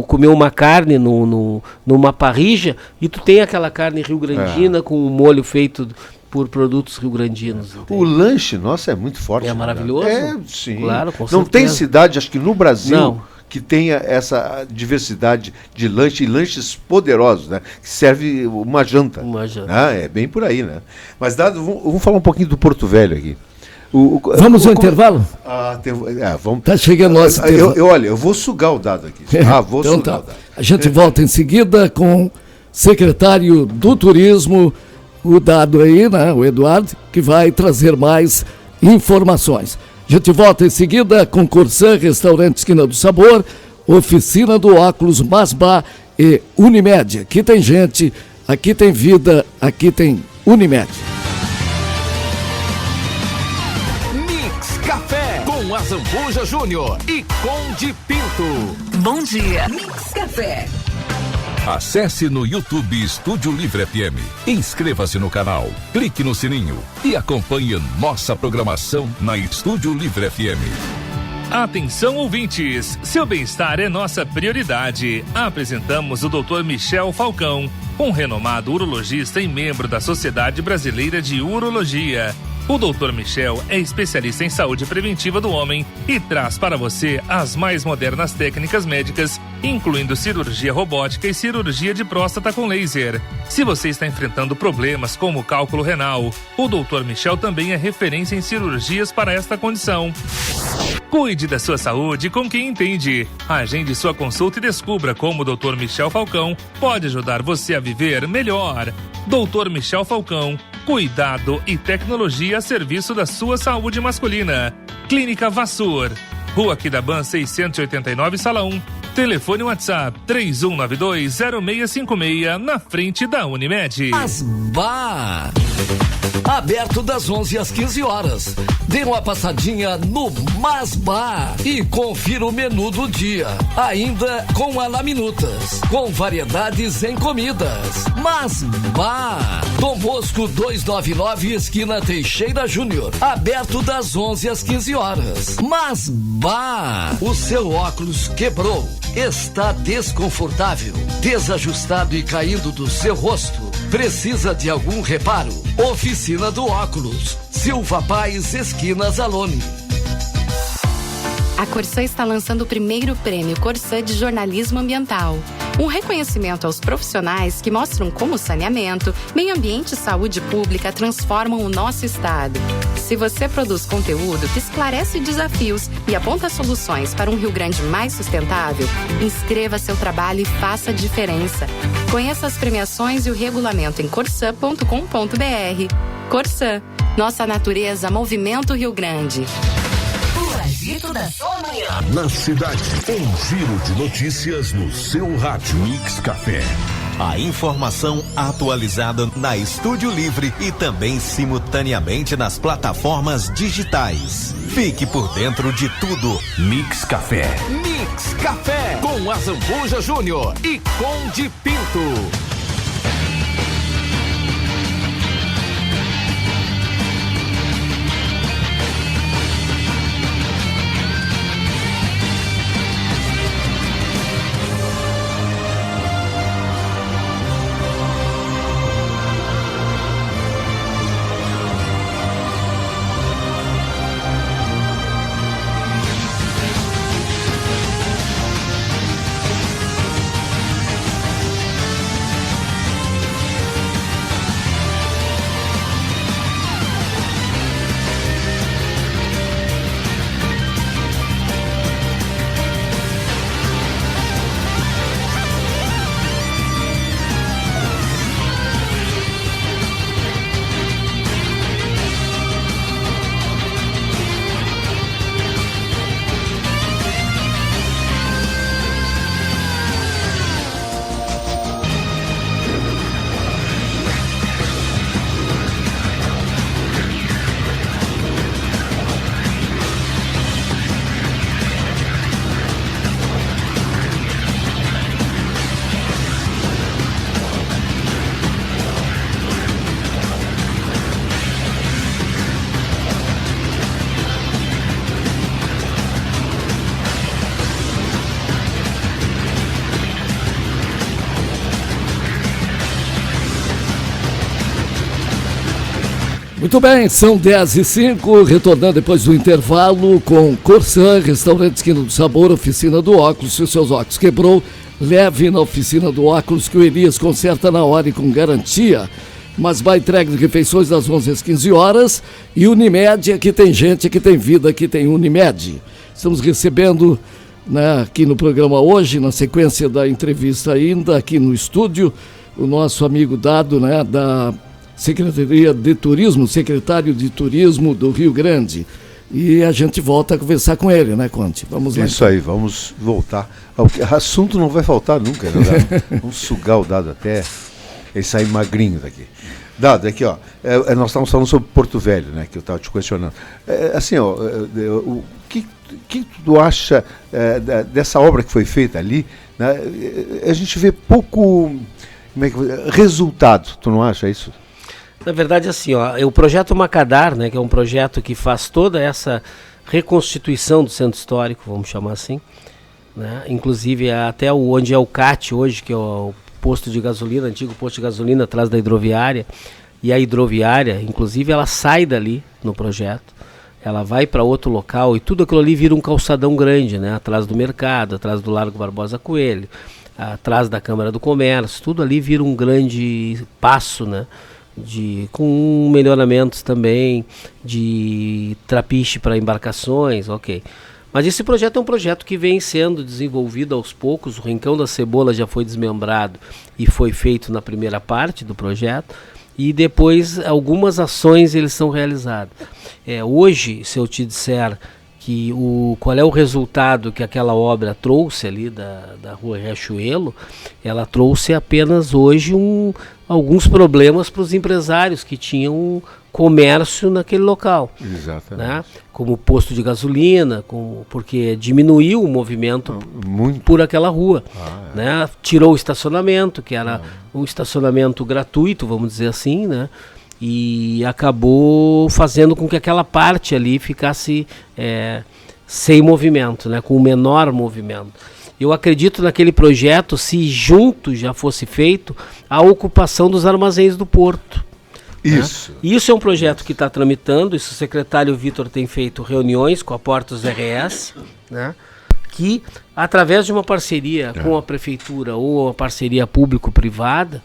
comer uma carne numa parrilla e tu tenha aquela carne rio-grandina com um molho feito por produtos rio-grandinos. O lanche, nossa, é muito forte. É maravilhoso. Sim. Claro, com Não certeza. Tem cidade, acho que no Brasil, que tenha essa diversidade de lanche e lanches poderosos, né? Que serve uma janta. É bem por aí, né? Mas, Dado, vamos falar um pouquinho do Porto Velho aqui. Vamos ao intervalo? Vamos. Tá chegando o nosso intervalo. Olha, eu vou sugar o Dado aqui. Vou então sugar o Dado. A gente volta em seguida com o secretário do Turismo, o Dado aí, né? O Eduardo, que vai trazer mais informações. A gente volta em seguida com Corsã, Restaurante Esquina do Sabor, Oficina do Óculos, Masbá e Unimed. Aqui tem gente, aqui tem vida, aqui tem Unimed. Mix Café com Azambuja Júnior e Conde Pinto. Bom dia. Mix Café. Acesse no YouTube Estúdio Livre FM. Inscreva-se no canal, clique no sininho e acompanhe nossa programação na Estúdio Livre FM. Atenção, ouvintes! Seu bem-estar é nossa prioridade. Apresentamos o Dr. Michel Falcão, um renomado urologista e membro da Sociedade Brasileira de Urologia. O Dr. Michel é especialista em saúde preventiva do homem e traz para você as mais modernas técnicas médicas, incluindo cirurgia robótica e cirurgia de próstata com laser. Se você está enfrentando problemas como cálculo renal, o Dr. Michel também é referência em cirurgias para esta condição. Cuide da sua saúde com quem entende. Agende sua consulta e descubra como o Dr. Michel Falcão pode ajudar você a viver melhor. Dr. Michel Falcão, cuidado e tecnologia a serviço da sua saúde masculina. Clínica Vassur, Rua Aquidaban 689, Sala 1. Telefone WhatsApp 31920656, na frente da Unimed. Masbá, aberto das 11 às 15 horas. Dê uma passadinha no Masbá e confira o menu do dia. Ainda com Alaminutas, com variedades em comidas. Masbá, Dom Bosco 299, esquina Teixeira Júnior. Aberto das 11 às 15 horas. Masbá, o seu óculos quebrou, está desconfortável, desajustado e caindo do seu rosto. Precisa de algum reparo? Oficina do Óculos, Silva Paz, esquina Zalone. A Corsã está lançando o primeiro prêmio Corsã de Jornalismo Ambiental. Um reconhecimento aos profissionais que mostram como saneamento, meio ambiente e saúde pública transformam o nosso estado. Se você produz conteúdo que esclarece desafios e aponta soluções para um Rio Grande mais sustentável, inscreva seu trabalho e faça a diferença. Conheça as premiações e o regulamento em corsã.com.br. Corsã, nossa natureza, movimento Rio Grande. Agito da sua manhã. Na cidade, um giro de notícias no seu rádio. Mix Café. A informação atualizada na Estúdio Livre e também simultaneamente nas plataformas digitais. Fique por dentro de tudo. Mix Café. Mix Café com Azambuja Júnior e Conde Pinto. Muito bem, são 10h05, retornando depois do intervalo com Corsã, Restaurante Esquina do Sabor, Oficina do Óculos. Se os seus óculos quebrou, leve na Oficina do Óculos que o Elias conserta na hora e com garantia. Mas vai entrega de refeições das 11 às 15 horas e Unimed, aqui tem gente, aqui tem vida, aqui tem Unimed. Estamos recebendo, né, aqui no programa hoje, na sequência da entrevista ainda, aqui no estúdio, o nosso amigo Dado, né, da Secretaria de Turismo, secretário de Turismo do Rio Grande. E a gente volta a conversar com ele, né, Conte? Vamos lá. Isso aí, vamos voltar. O assunto não vai faltar nunca, né? Vamos sugar o Dado até ele sair magrinho daqui. Dado, aqui, ó, nós estávamos falando sobre Porto Velho, né, que eu estava te questionando. Assim, ó, o que tu acha dessa obra que foi feita ali, né? A gente vê pouco resultado, tu não acha isso? Na verdade, assim, ó, o projeto Macadar, né, que é um projeto que faz toda essa reconstituição do centro histórico, vamos chamar assim, né, inclusive até onde é o CAT hoje, que é o posto de gasolina, antigo posto de gasolina atrás da hidroviária, e a hidroviária, inclusive, ela sai dali no projeto, ela vai para outro local e tudo aquilo ali vira um calçadão grande, né, atrás do mercado, atrás do Largo Barbosa Coelho, atrás da Câmara do Comércio, tudo ali vira um grande passo, né, com melhoramentos também de trapiche para embarcações, ok. Mas esse projeto é um projeto que vem sendo desenvolvido aos poucos. O Rincão da Cebola já foi desmembrado e foi feito na primeira parte do projeto, e depois algumas ações eles são realizadas. Hoje, se eu te disser que qual é o resultado que aquela obra trouxe ali da Rua Riachuelo, ela trouxe apenas hoje alguns problemas para os empresários que tinham comércio naquele local. Exatamente. Né? Como posto de gasolina, porque diminuiu o movimento por aquela rua. Né? Tirou o estacionamento, que era um estacionamento gratuito, vamos dizer assim, né? E acabou fazendo com que aquela parte ali ficasse sem movimento, né? Com o menor movimento. Eu acredito naquele projeto, se junto já fosse feito a ocupação dos armazéns do porto. Isso. Né? Isso é um projeto que está tramitando, isso o secretário Vitor tem feito reuniões com a Portos RS, né? Que através de uma parceria com a prefeitura ou uma parceria público-privada,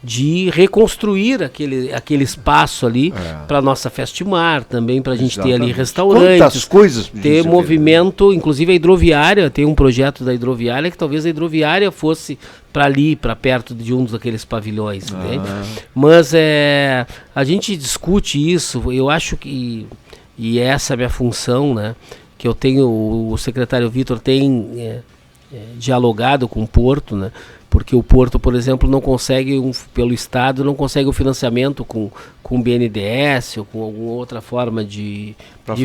de reconstruir aquele espaço ali para a nossa Festimar, também para a gente ter ali restaurantes, quantas coisas ter movimento, inclusive a hidroviária, tem um projeto da hidroviária que talvez a hidroviária fosse para ali, para perto de um daqueles pavilhões, entende? Mas a gente discute isso, eu acho que, e essa é a minha função, né, que eu tenho, o secretário Vitor tem dialogado com o Porto, né, porque o Porto, por exemplo, não consegue, pelo Estado, não consegue o financiamento com o BNDES ou com alguma outra forma de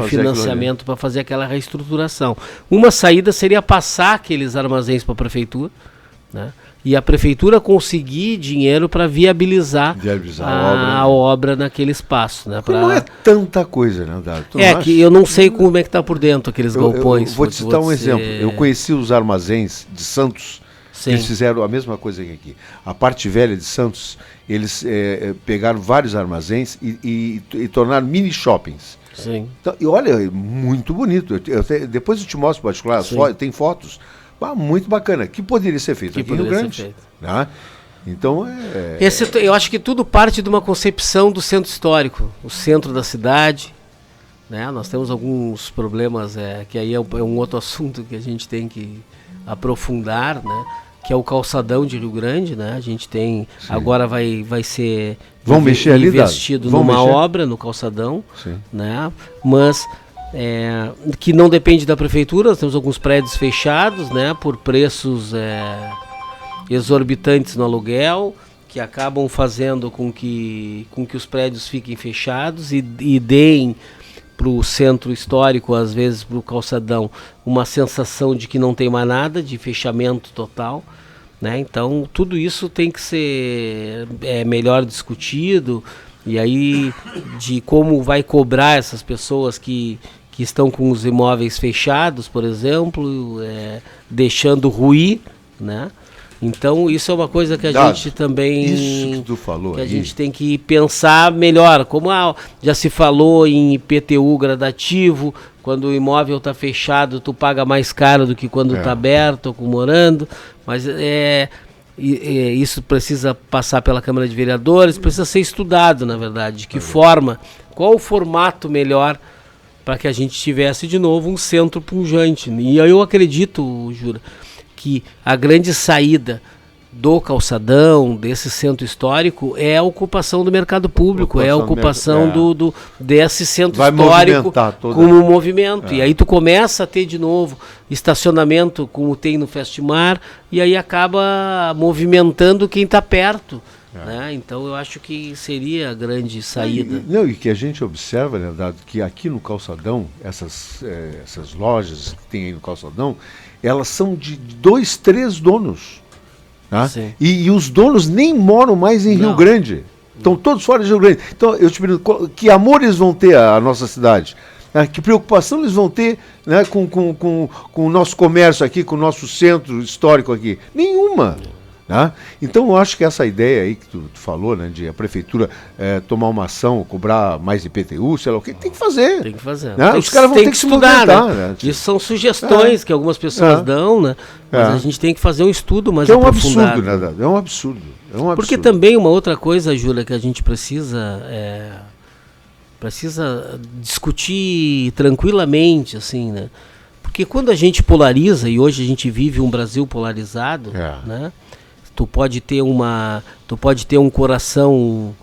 financiamento para fazer aquela reestruturação. Uma saída seria passar aqueles armazéns para a Prefeitura, né? E a Prefeitura conseguir dinheiro para viabilizar a obra naquele espaço. Né? Não é tanta coisa, né, Dado? Que eu não sei como é que está por dentro aqueles galpões. Eu vou te citar um exemplo. Eu conheci os armazéns de Santos. Sim. Eles fizeram a mesma coisa que aqui. A parte velha de Santos, eles pegaram vários armazéns e tornaram mini shoppings. Sim. Então, e olha, muito bonito. Depois eu te mostro em particular, tem fotos. Muito bacana. Que poderia ser feito aqui no Rio Grande. Né? Então eu acho que tudo parte de uma concepção do centro histórico, o centro da cidade. Né? Nós temos alguns problemas, que aí é um outro assunto que a gente tem que aprofundar, né? Que é o calçadão de Rio Grande, né? A gente tem, agora vai ser investido numa obra no calçadão, né? Mas que não depende da prefeitura. Nós temos alguns prédios fechados, né? Por preços exorbitantes no aluguel, que acabam fazendo com que os prédios fiquem fechados e deem para o centro histórico, às vezes para o calçadão, uma sensação de que não tem mais nada, de fechamento total, né? Então tudo isso tem que ser melhor discutido, e aí de como vai cobrar essas pessoas que estão com os imóveis fechados, por exemplo, deixando ruir, né? Então isso é uma coisa que a gente também, isso que tu falou que a gente tem que pensar melhor, como já se falou em IPTU gradativo, quando o imóvel está fechado tu paga mais caro do que quando está aberto ou morando, mas isso precisa passar pela Câmara de Vereadores, precisa ser estudado, na verdade, de que forma, qual o formato melhor para que a gente tivesse de novo um centro pujante. E eu acredito, Jura, que a grande saída do calçadão, desse centro histórico, é a ocupação do mercado público, é a ocupação desse centro histórico como um movimento. E aí tu começa a ter de novo estacionamento como tem no Festmar, e aí acaba movimentando quem está perto. Né? Então eu acho que seria a grande saída. E que a gente observa, Leonardo, que aqui no calçadão, essas lojas que tem aí no calçadão, elas são de 2, 3 donos. Tá? E os donos nem moram mais em Rio Grande. Estão todos fora de Rio Grande. Então eu te pergunto, que amor eles vão ter à nossa cidade? Que preocupação eles vão ter, né, com o nosso comércio aqui, com o nosso centro histórico aqui? Nenhuma. Tá? Então eu acho que essa ideia aí que tu falou, né, de a prefeitura tomar uma ação, cobrar mais IPTU, sei lá o que, tem que fazer. Tem que fazer. Né? Os caras vão ter que estudar, né? Isso são sugestões que algumas pessoas dão, né? Mas a gente tem que fazer um estudo mais aprofundado. É um absurdo, né? É um absurdo. Porque também uma outra coisa, Júlia, que a gente precisa discutir tranquilamente, assim, né? Porque quando a gente polariza, e hoje a gente vive um Brasil polarizado, né? Tu pode ter um coração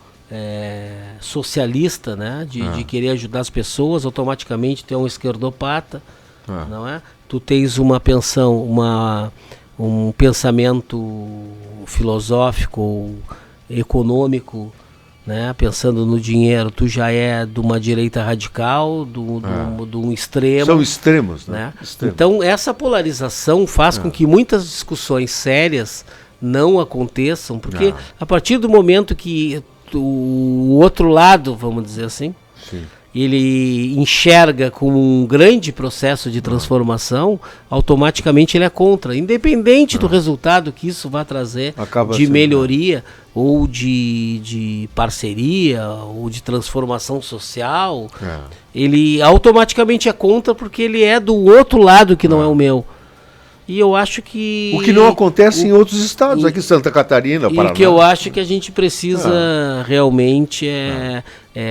socialista, né? De querer ajudar as pessoas, automaticamente tu é um esquerdopata, não é? Tu tens um pensamento filosófico, econômico, né? Pensando no dinheiro, tu já é de uma direita radical, de um extremo. São extremos, né? Então essa polarização faz com que muitas discussões sérias não aconteçam, porque a partir do momento que o outro lado, vamos dizer assim, ele enxerga como um grande processo de transformação, automaticamente ele é contra, independente do resultado que isso vai trazer de melhoria ou de parceria ou de transformação social, ele automaticamente é contra porque ele é do outro lado que não é o meu. E eu acho que... O que não acontece em outros estados, aqui em Santa Catarina, Paraná. E o que eu acho que a gente precisa realmente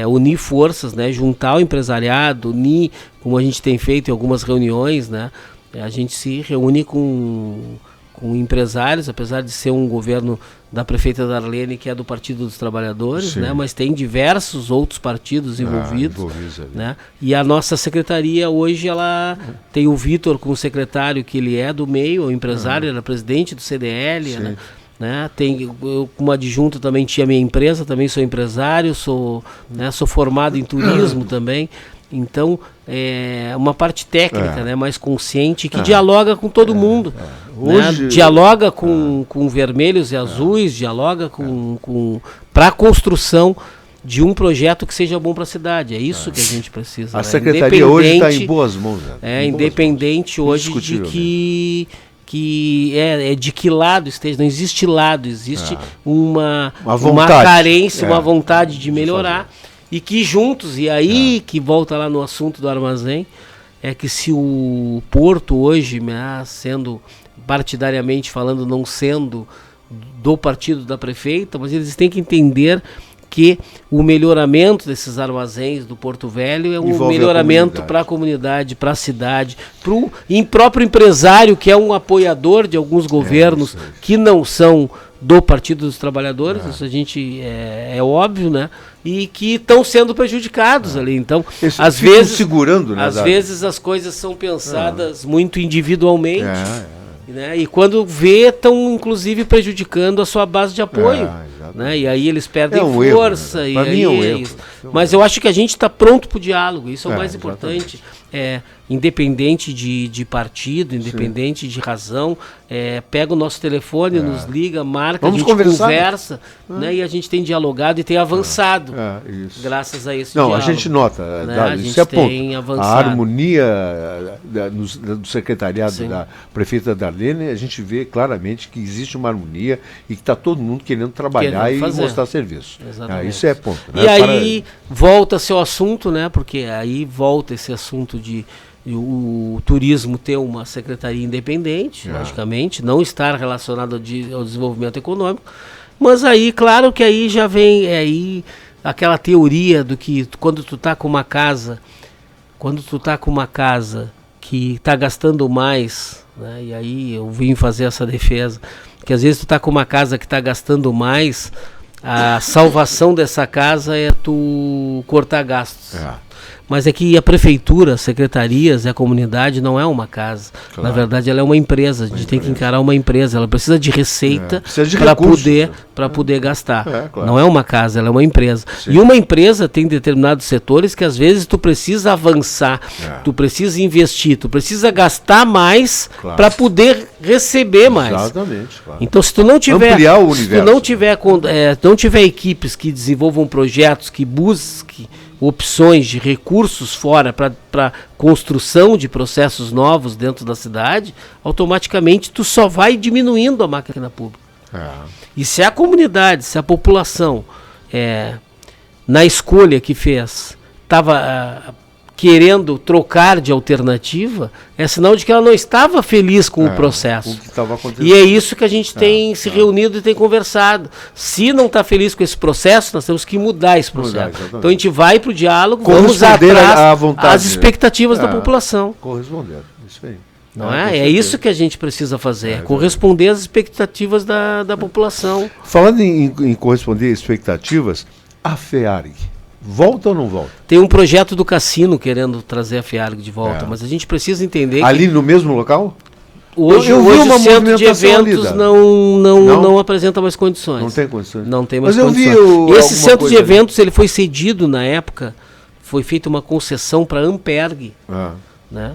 unir forças, né? Juntar o empresariado, unir, como a gente tem feito em algumas reuniões, né? A gente se reúne com empresários, apesar de ser um governo da prefeita Darlene, que é do Partido dos Trabalhadores, né? Mas tem diversos outros partidos envolvidos, né? E a nossa secretaria hoje, ela tem o Vitor como secretário, que ele é do meio, o empresário, ele é presidente do CDL, né? Eu como adjunto também tinha minha empresa, também sou empresário, sou formado em turismo também. Então, é uma parte técnica, né, mais consciente, que dialoga com todo mundo. Hoje, né, dialoga com vermelhos e azuis, dialoga para a construção de um projeto que seja bom para a cidade. É isso que a gente precisa. A secretaria hoje está em boas mãos. Independente hoje de de que lado esteja. Não existe lado, existe uma carência, uma vontade de melhorar. E que juntos, e aí que volta lá no assunto do armazém, é que se o Porto hoje, sendo partidariamente falando, não sendo do partido da prefeita, mas eles têm que entender que o melhoramento desses armazéns do Porto Velho é um melhoramento para a comunidade, para a cidade, para o próprio empresário, que é um apoiador de alguns governos que não são do Partido dos Trabalhadores, isso a gente é óbvio, né? E que estão sendo prejudicados ali. Então, às vezes as coisas são pensadas muito individualmente, né? E quando vê, estão inclusive prejudicando a sua base de apoio, né? E aí eles perdem força. Para mim é um erro. Mas eu acho que a gente está pronto para o diálogo, isso é o mais importante. independente de partido, independente de razão, pega o nosso telefone, nos liga, marca, Vamos a gente conversa, né, e a gente tem dialogado e tem avançado graças a esse diálogo. A gente nota, isso é ponto. A harmonia do secretariado da prefeita Darlene, a gente vê claramente que existe uma harmonia e que está todo mundo querendo trabalhar e mostrar serviço. Isso é ponto. Né? E aí volta-se ao assunto, né? Porque aí volta esse assunto de o turismo ter uma secretaria independente, logicamente, não estar relacionado ao desenvolvimento econômico, mas aí, claro que aí já vem aquela teoria do que quando tu tá com uma casa que está gastando mais, né? E aí eu vim fazer essa defesa, que às vezes tu tá com uma casa que está gastando mais, a salvação dessa casa é tu cortar gastos. Mas é que a prefeitura, as secretarias e a comunidade não é uma casa. Claro. Na verdade, ela é uma empresa. A gente tem que encarar uma empresa. Ela precisa de receita para poder gastar. Claro. Não é uma casa, ela é uma empresa. Sim. E uma empresa tem determinados setores que às vezes tu precisa avançar, tu precisa investir, tu precisa gastar mais para poder receber mais. Exatamente. Claro. Então, se tu não tiver, ampliar o universo, não tiver equipes que desenvolvam projetos, que busquem opções de recursos fora para construção de processos novos dentro da cidade, automaticamente tu só vai diminuindo a máquina pública. E se a comunidade, se a população, na escolha que fez, estava querendo trocar de alternativa, é sinal de que ela não estava feliz com o processo. O que estava acontecendo. E é isso que a gente tem se reunido e tem conversado. Se não está feliz com esse processo, nós temos que mudar esse processo. Então a gente vai para o diálogo, vamos atrás às expectativas da população. Corresponder, isso aí. Não é isso que a gente precisa fazer, corresponder às expectativas da população. Falando em corresponder às expectativas, a FEARG volta ou não volta? Tem um projeto do Cassino querendo trazer a FEARG de volta, mas a gente precisa entender ali no mesmo local? Hoje o centro de eventos não apresenta mais condições. Não tem condições? Não tem mais condições. Esse centro de eventos ele foi cedido na época, foi feita uma concessão para a Amperg, né?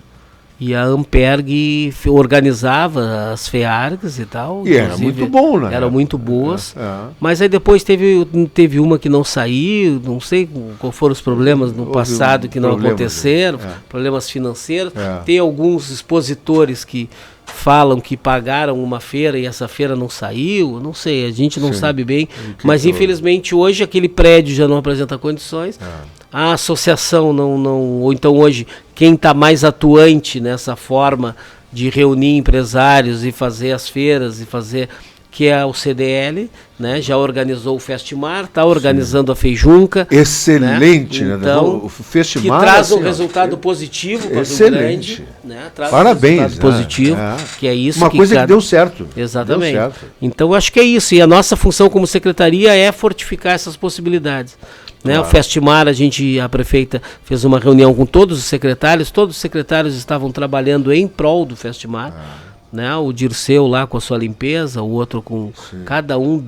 E a Amperg organizava as FEARGs e tal. E era muito bom, né? Eram muito boas. Mas aí depois teve uma que não saiu, não sei qual foram os problemas no passado que não aconteceram, problemas financeiros. Tem alguns expositores que falam que pagaram uma feira e essa feira não saiu, não sei, a gente não sabe bem. Mas infelizmente hoje aquele prédio já não apresenta condições. A associação ou então hoje quem está mais atuante nessa forma de reunir empresários e fazer as feiras e fazer, que é o CDL, né? Já organizou o Festmar, está organizando a Feijunca. Excelente, né? Então, o Festmar que traz um resultado positivo para o Rio Grande, né? Traz parabéns, um resultado positivo, que é isso. Uma coisa que deu certo. Exatamente. Deu certo. Então, acho que é isso. E a nossa função como secretaria é fortificar essas possibilidades. Né? O Festmar, a prefeita fez uma reunião com todos os secretários estavam trabalhando em prol do Festmar. Né? O Dirceu lá com a sua limpeza, o outro com cada um,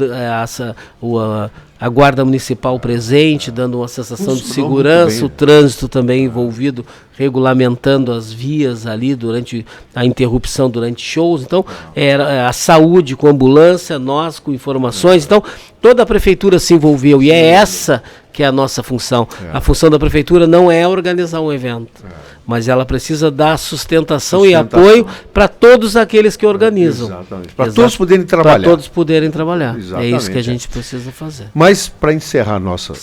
a guarda municipal presente, dando uma sensação de segurança, o trânsito também envolvido, regulamentando as vias ali durante a interrupção durante shows. Então, era a saúde com ambulância, nós com informações. Então, toda a prefeitura se envolveu e é essa que é a nossa função. A função da prefeitura não é organizar um evento, mas ela precisa dar sustentação e apoio para todos aqueles que organizam. Exatamente. Para todos poderem trabalhar. Para todos poderem trabalhar. Exatamente. É isso que a gente precisa fazer. Mas para encerrar nosso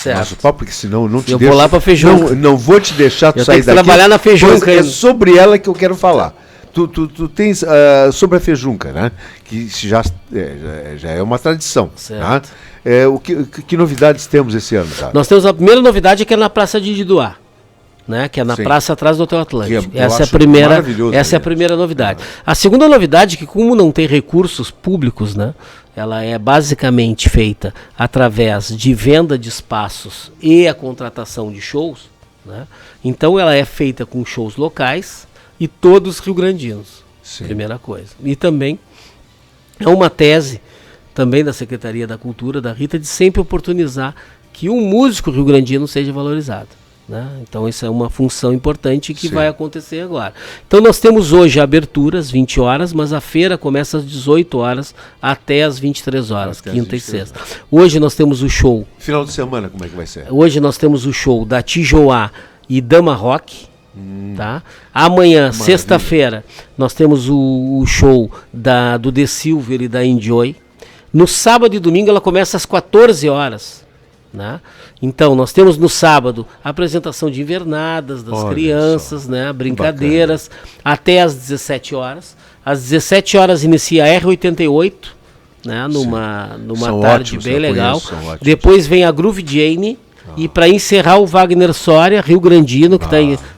papo, porque senão eu não te vou lá para Feijunca. Não vou te deixar tu sair daqui. Trabalhar na Feijunca. É sobre ela que eu quero falar. Tu tens sobre a Feijunca, né? Que já é uma tradição. Certo. Né? Que novidades temos esse ano? Tá? Nós temos a primeira novidade que é na Praça de Diduá, né? Que é na praça atrás do Hotel Atlântico. Essa é a primeira novidade. A segunda novidade é que, como não tem recursos públicos, né? Ela é basicamente feita através de venda de espaços e a contratação de shows, né? Então ela é feita com shows locais e todos rio-grandinos. Primeira coisa. E também é uma tese também da Secretaria da Cultura, da Rita, de sempre oportunizar que um músico rio-grandino seja valorizado. né? Então isso é uma função importante que vai acontecer agora. Então nós temos hoje a abertura às 20 horas, mas a feira começa às 18 horas até às 23 horas, quinta e sexta. Hoje nós temos o show. Final de semana, como é que vai ser? Hoje nós temos o show da Tijoá e Dama Rock. Tá? Amanhã, sexta-feira, nós temos o show do The Silver e da Enjoy. No sábado e domingo ela começa às 14 horas. Né? Então, nós temos no sábado a apresentação de invernadas das crianças, né? Brincadeiras, até às 17 horas. Às 17 horas inicia a R88, né? numa tarde bem legal. Depois vem a Groove Jane. E para encerrar, o Wagner Soria, Rio Grandino,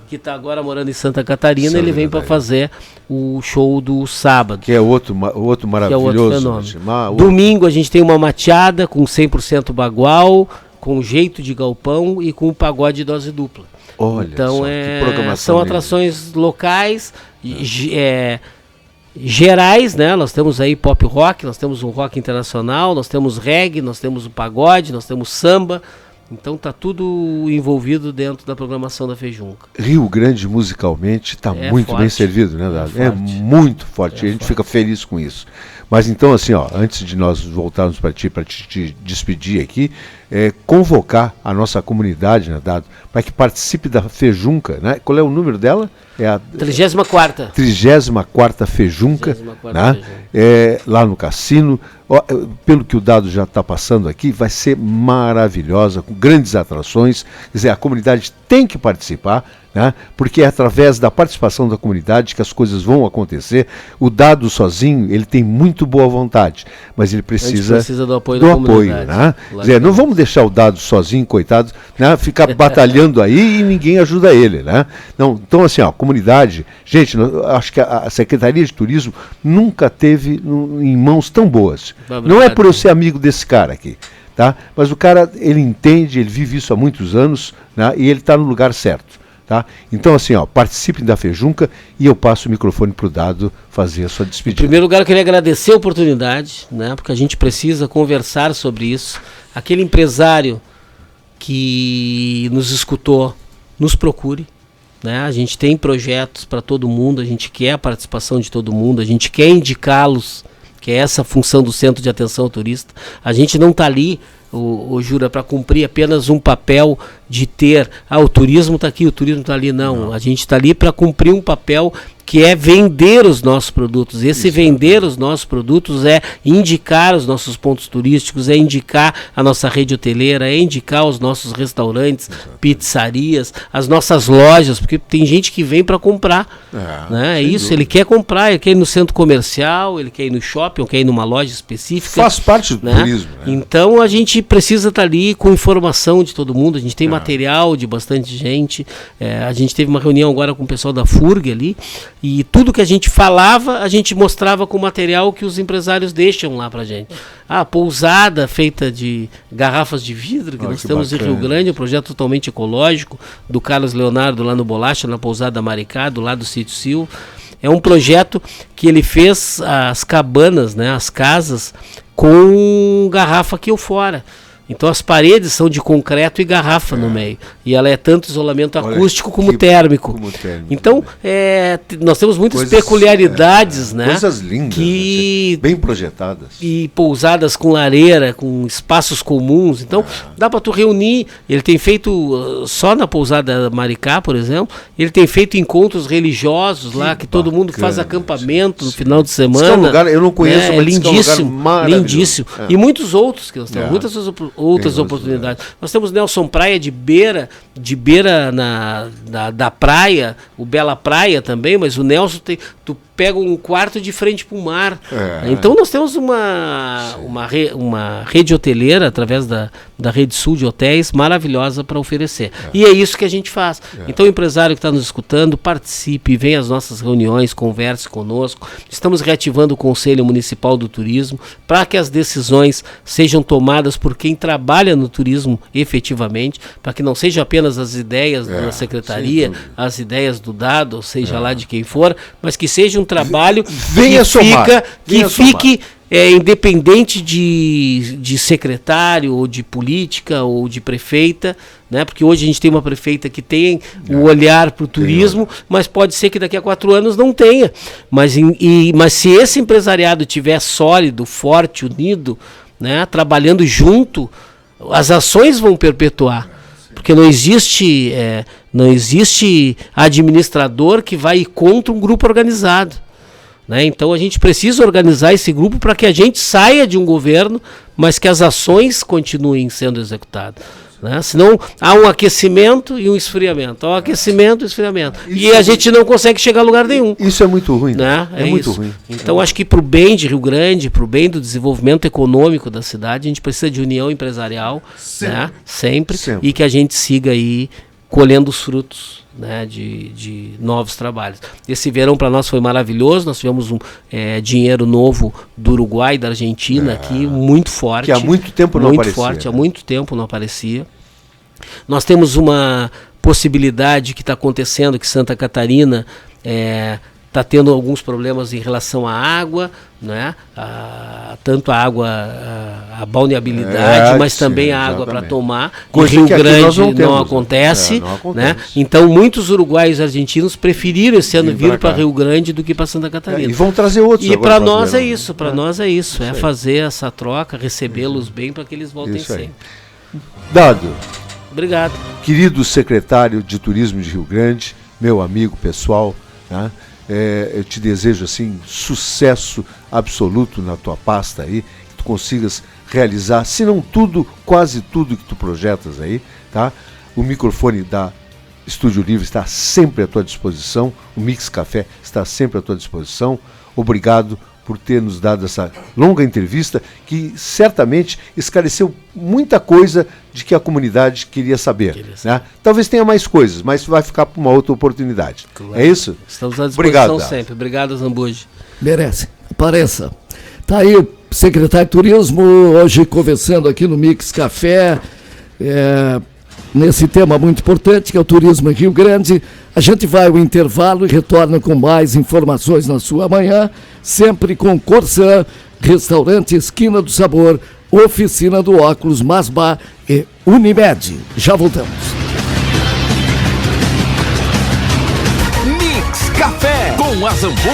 que está agora morando em Santa Catarina, ele vem para fazer o show do sábado. Que é outro maravilhoso. Que é outro fenômeno. Domingo a gente tem uma mateada com 100% bagual, com jeito de galpão e com um pagode dose dupla. Olha então só, que programação são atrações locais, gerais, né? Nós temos aí pop rock, nós temos um rock internacional, nós temos reggae, nós temos o pagode, nós temos samba. Então tá tudo envolvido dentro da programação da Fejunca. Rio Grande musicalmente está muito forte, bem servido, né, Dado? É muito forte, a gente fica feliz com isso. Mas então, assim, antes de nós voltarmos para te despedir aqui, convocar a nossa comunidade, né, Dado, para que participe da Fejunca, né? Qual é o número dela? É a 34ª. 34ª Fejunca, né? Lá no Cassino. Pelo que o Dado já está passando aqui, vai ser maravilhosa, com grandes atrações. Quer dizer, a comunidade tem que participar, né? Porque é através da participação da comunidade que as coisas vão acontecer. O Dado sozinho, ele tem muito boa vontade, mas ele precisa do apoio da comunidade. Né? Quer dizer, não vamos deixar o Dado sozinho, coitado, né? Ficar batalhando aí e ninguém ajuda ele, né? Não, então, assim, comunidade, gente, acho que a Secretaria de Turismo nunca teve em mãos tão boas. Não é por eu ser amigo desse cara aqui, tá? Mas o cara, ele entende, ele vive isso há muitos anos, né? E ele está no lugar certo, tá? Então, assim, participem da Fejunca e eu passo o microfone para o Dado fazer a sua despedida. Em primeiro lugar, eu queria agradecer a oportunidade, né? Porque a gente precisa conversar sobre isso. Aquele empresário que nos escutou, nos procure, né? A gente tem projetos para todo mundo, a gente quer a participação de todo mundo, a gente quer indicá-los, que é essa função do Centro de Atenção ao Turista. A gente não está ali, o Jura, para cumprir apenas um papel de ter, o turismo está aqui, o turismo está ali, não. A gente está ali para cumprir um papel que é vender os nossos produtos. Esse vender os nossos produtos é indicar os nossos pontos turísticos, é indicar a nossa rede hoteleira, é indicar os nossos restaurantes, pizzarias, as nossas lojas, porque tem gente que vem para comprar. Né? É isso, ele quer comprar, ele quer ir no centro comercial, ele quer ir no shopping, quer ir numa loja específica. Faz parte do turismo. Né? Então a gente precisa estar ali com informação de todo mundo, a gente tem material de bastante gente, a gente teve uma reunião agora com o pessoal da FURG ali, e tudo que a gente falava, a gente mostrava com material que os empresários deixam lá pra gente. Pousada feita de garrafas de vidro, que nós temos em Rio Grande, um projeto totalmente ecológico, do Carlos Leonardo lá no Bolacha, na Pousada Maricá, do lado do Sítio Sil. É um projeto que ele fez as cabanas, né, as casas, com garrafa aqui ou fora. Então as paredes são de concreto e garrafa no meio. E ela é tanto isolamento acústico como térmico. Então, nós temos muitas peculiaridades, né? Coisas lindas, bem projetadas. E pousadas com lareira, com espaços comuns. Então, dá para tu reunir. Ele tem feito, só na Pousada Maricá, por exemplo, ele tem feito encontros religiosos lá, que todo mundo faz acampamento no final de semana. Esse é um lugar, eu não conheço, mas lindíssimo, lindíssimo. E muitos outros que nós temos, muitas outras oportunidades. Nós temos Nelson Praia de beira da praia, o Bela Praia também, mas o Nelson tu pega um quarto de frente para o mar. Então nós temos uma rede hoteleira através da Rede Sul de Hotéis maravilhosa para oferecer. E é isso que a gente faz. Então o empresário que está nos escutando, participe, venha às nossas reuniões, converse conosco. Estamos reativando o Conselho Municipal do Turismo para que as decisões sejam tomadas por quem trabalha no turismo efetivamente, para que não sejam apenas as ideias da Secretaria, as ideias do Dado, ou seja lá de quem for, mas que seja um trabalho que fique independente de secretário, ou de política, ou de prefeita, né? Porque hoje a gente tem uma prefeita que tem o olhar para o turismo, mas pode ser que daqui a 4 anos não tenha. Mas se esse empresariado estiver sólido, forte, unido, né? Trabalhando junto, as ações vão perpetuar. Porque não existe administrador que vai ir contra um grupo organizado. Né? Então a gente precisa organizar esse grupo para que a gente saia de um governo, mas que as ações continuem sendo executadas. Né? Senão há um aquecimento e um esfriamento. Há um aquecimento e um esfriamento. E a gente não consegue chegar a lugar nenhum. Isso é muito ruim. Né? É muito ruim. Então acho que para o bem de Rio Grande, para o bem do desenvolvimento econômico da cidade, a gente precisa de união empresarial, né? Sempre. E que a gente siga aí colhendo os frutos, né, de novos trabalhos. Esse verão para nós foi maravilhoso, nós tivemos dinheiro novo do Uruguai, da Argentina aqui, muito forte. Que há muito tempo não aparecia. Muito forte, há muito tempo não aparecia. Nós temos uma possibilidade que está acontecendo, que Santa Catarina está tendo alguns problemas em relação à água, né? Tanto a água, a balneabilidade, mas também a água para tomar. Em Rio Grande não acontece, né? Então muitos uruguaios e argentinos preferiram esse ano vir para Rio Grande do que para Santa Catarina. E vão trazer outros. E para nós é isso, é fazer essa troca, recebê-los bem para que eles voltem sempre. Dado. Obrigado. Querido secretário de Turismo de Rio Grande, meu amigo pessoal, né? Eu te desejo assim sucesso absoluto na tua pasta aí, que tu consigas realizar, se não tudo, quase tudo que tu projetas aí, tá? O microfone da Estúdio Livre está sempre à tua disposição, o Mix Café está sempre à tua disposição. Obrigado por ter nos dado essa longa entrevista que certamente esclareceu muita coisa de que a comunidade queria saber. Né? Talvez tenha mais coisas, mas vai ficar para uma outra oportunidade. Claro. É isso? Estamos à disposição sempre. Obrigado, Zambuji. Merece. Apareça. Tá aí o secretário de Turismo, hoje conversando aqui no Mix Café, nesse tema muito importante, que é o turismo em Rio Grande. A gente vai ao intervalo e retorna com mais informações na sua manhã, sempre com Corsã, Restaurante Esquina do Sabor, Oficina do Óculos Masbá e Unimed. Já voltamos. Mix Café com a Zambuja.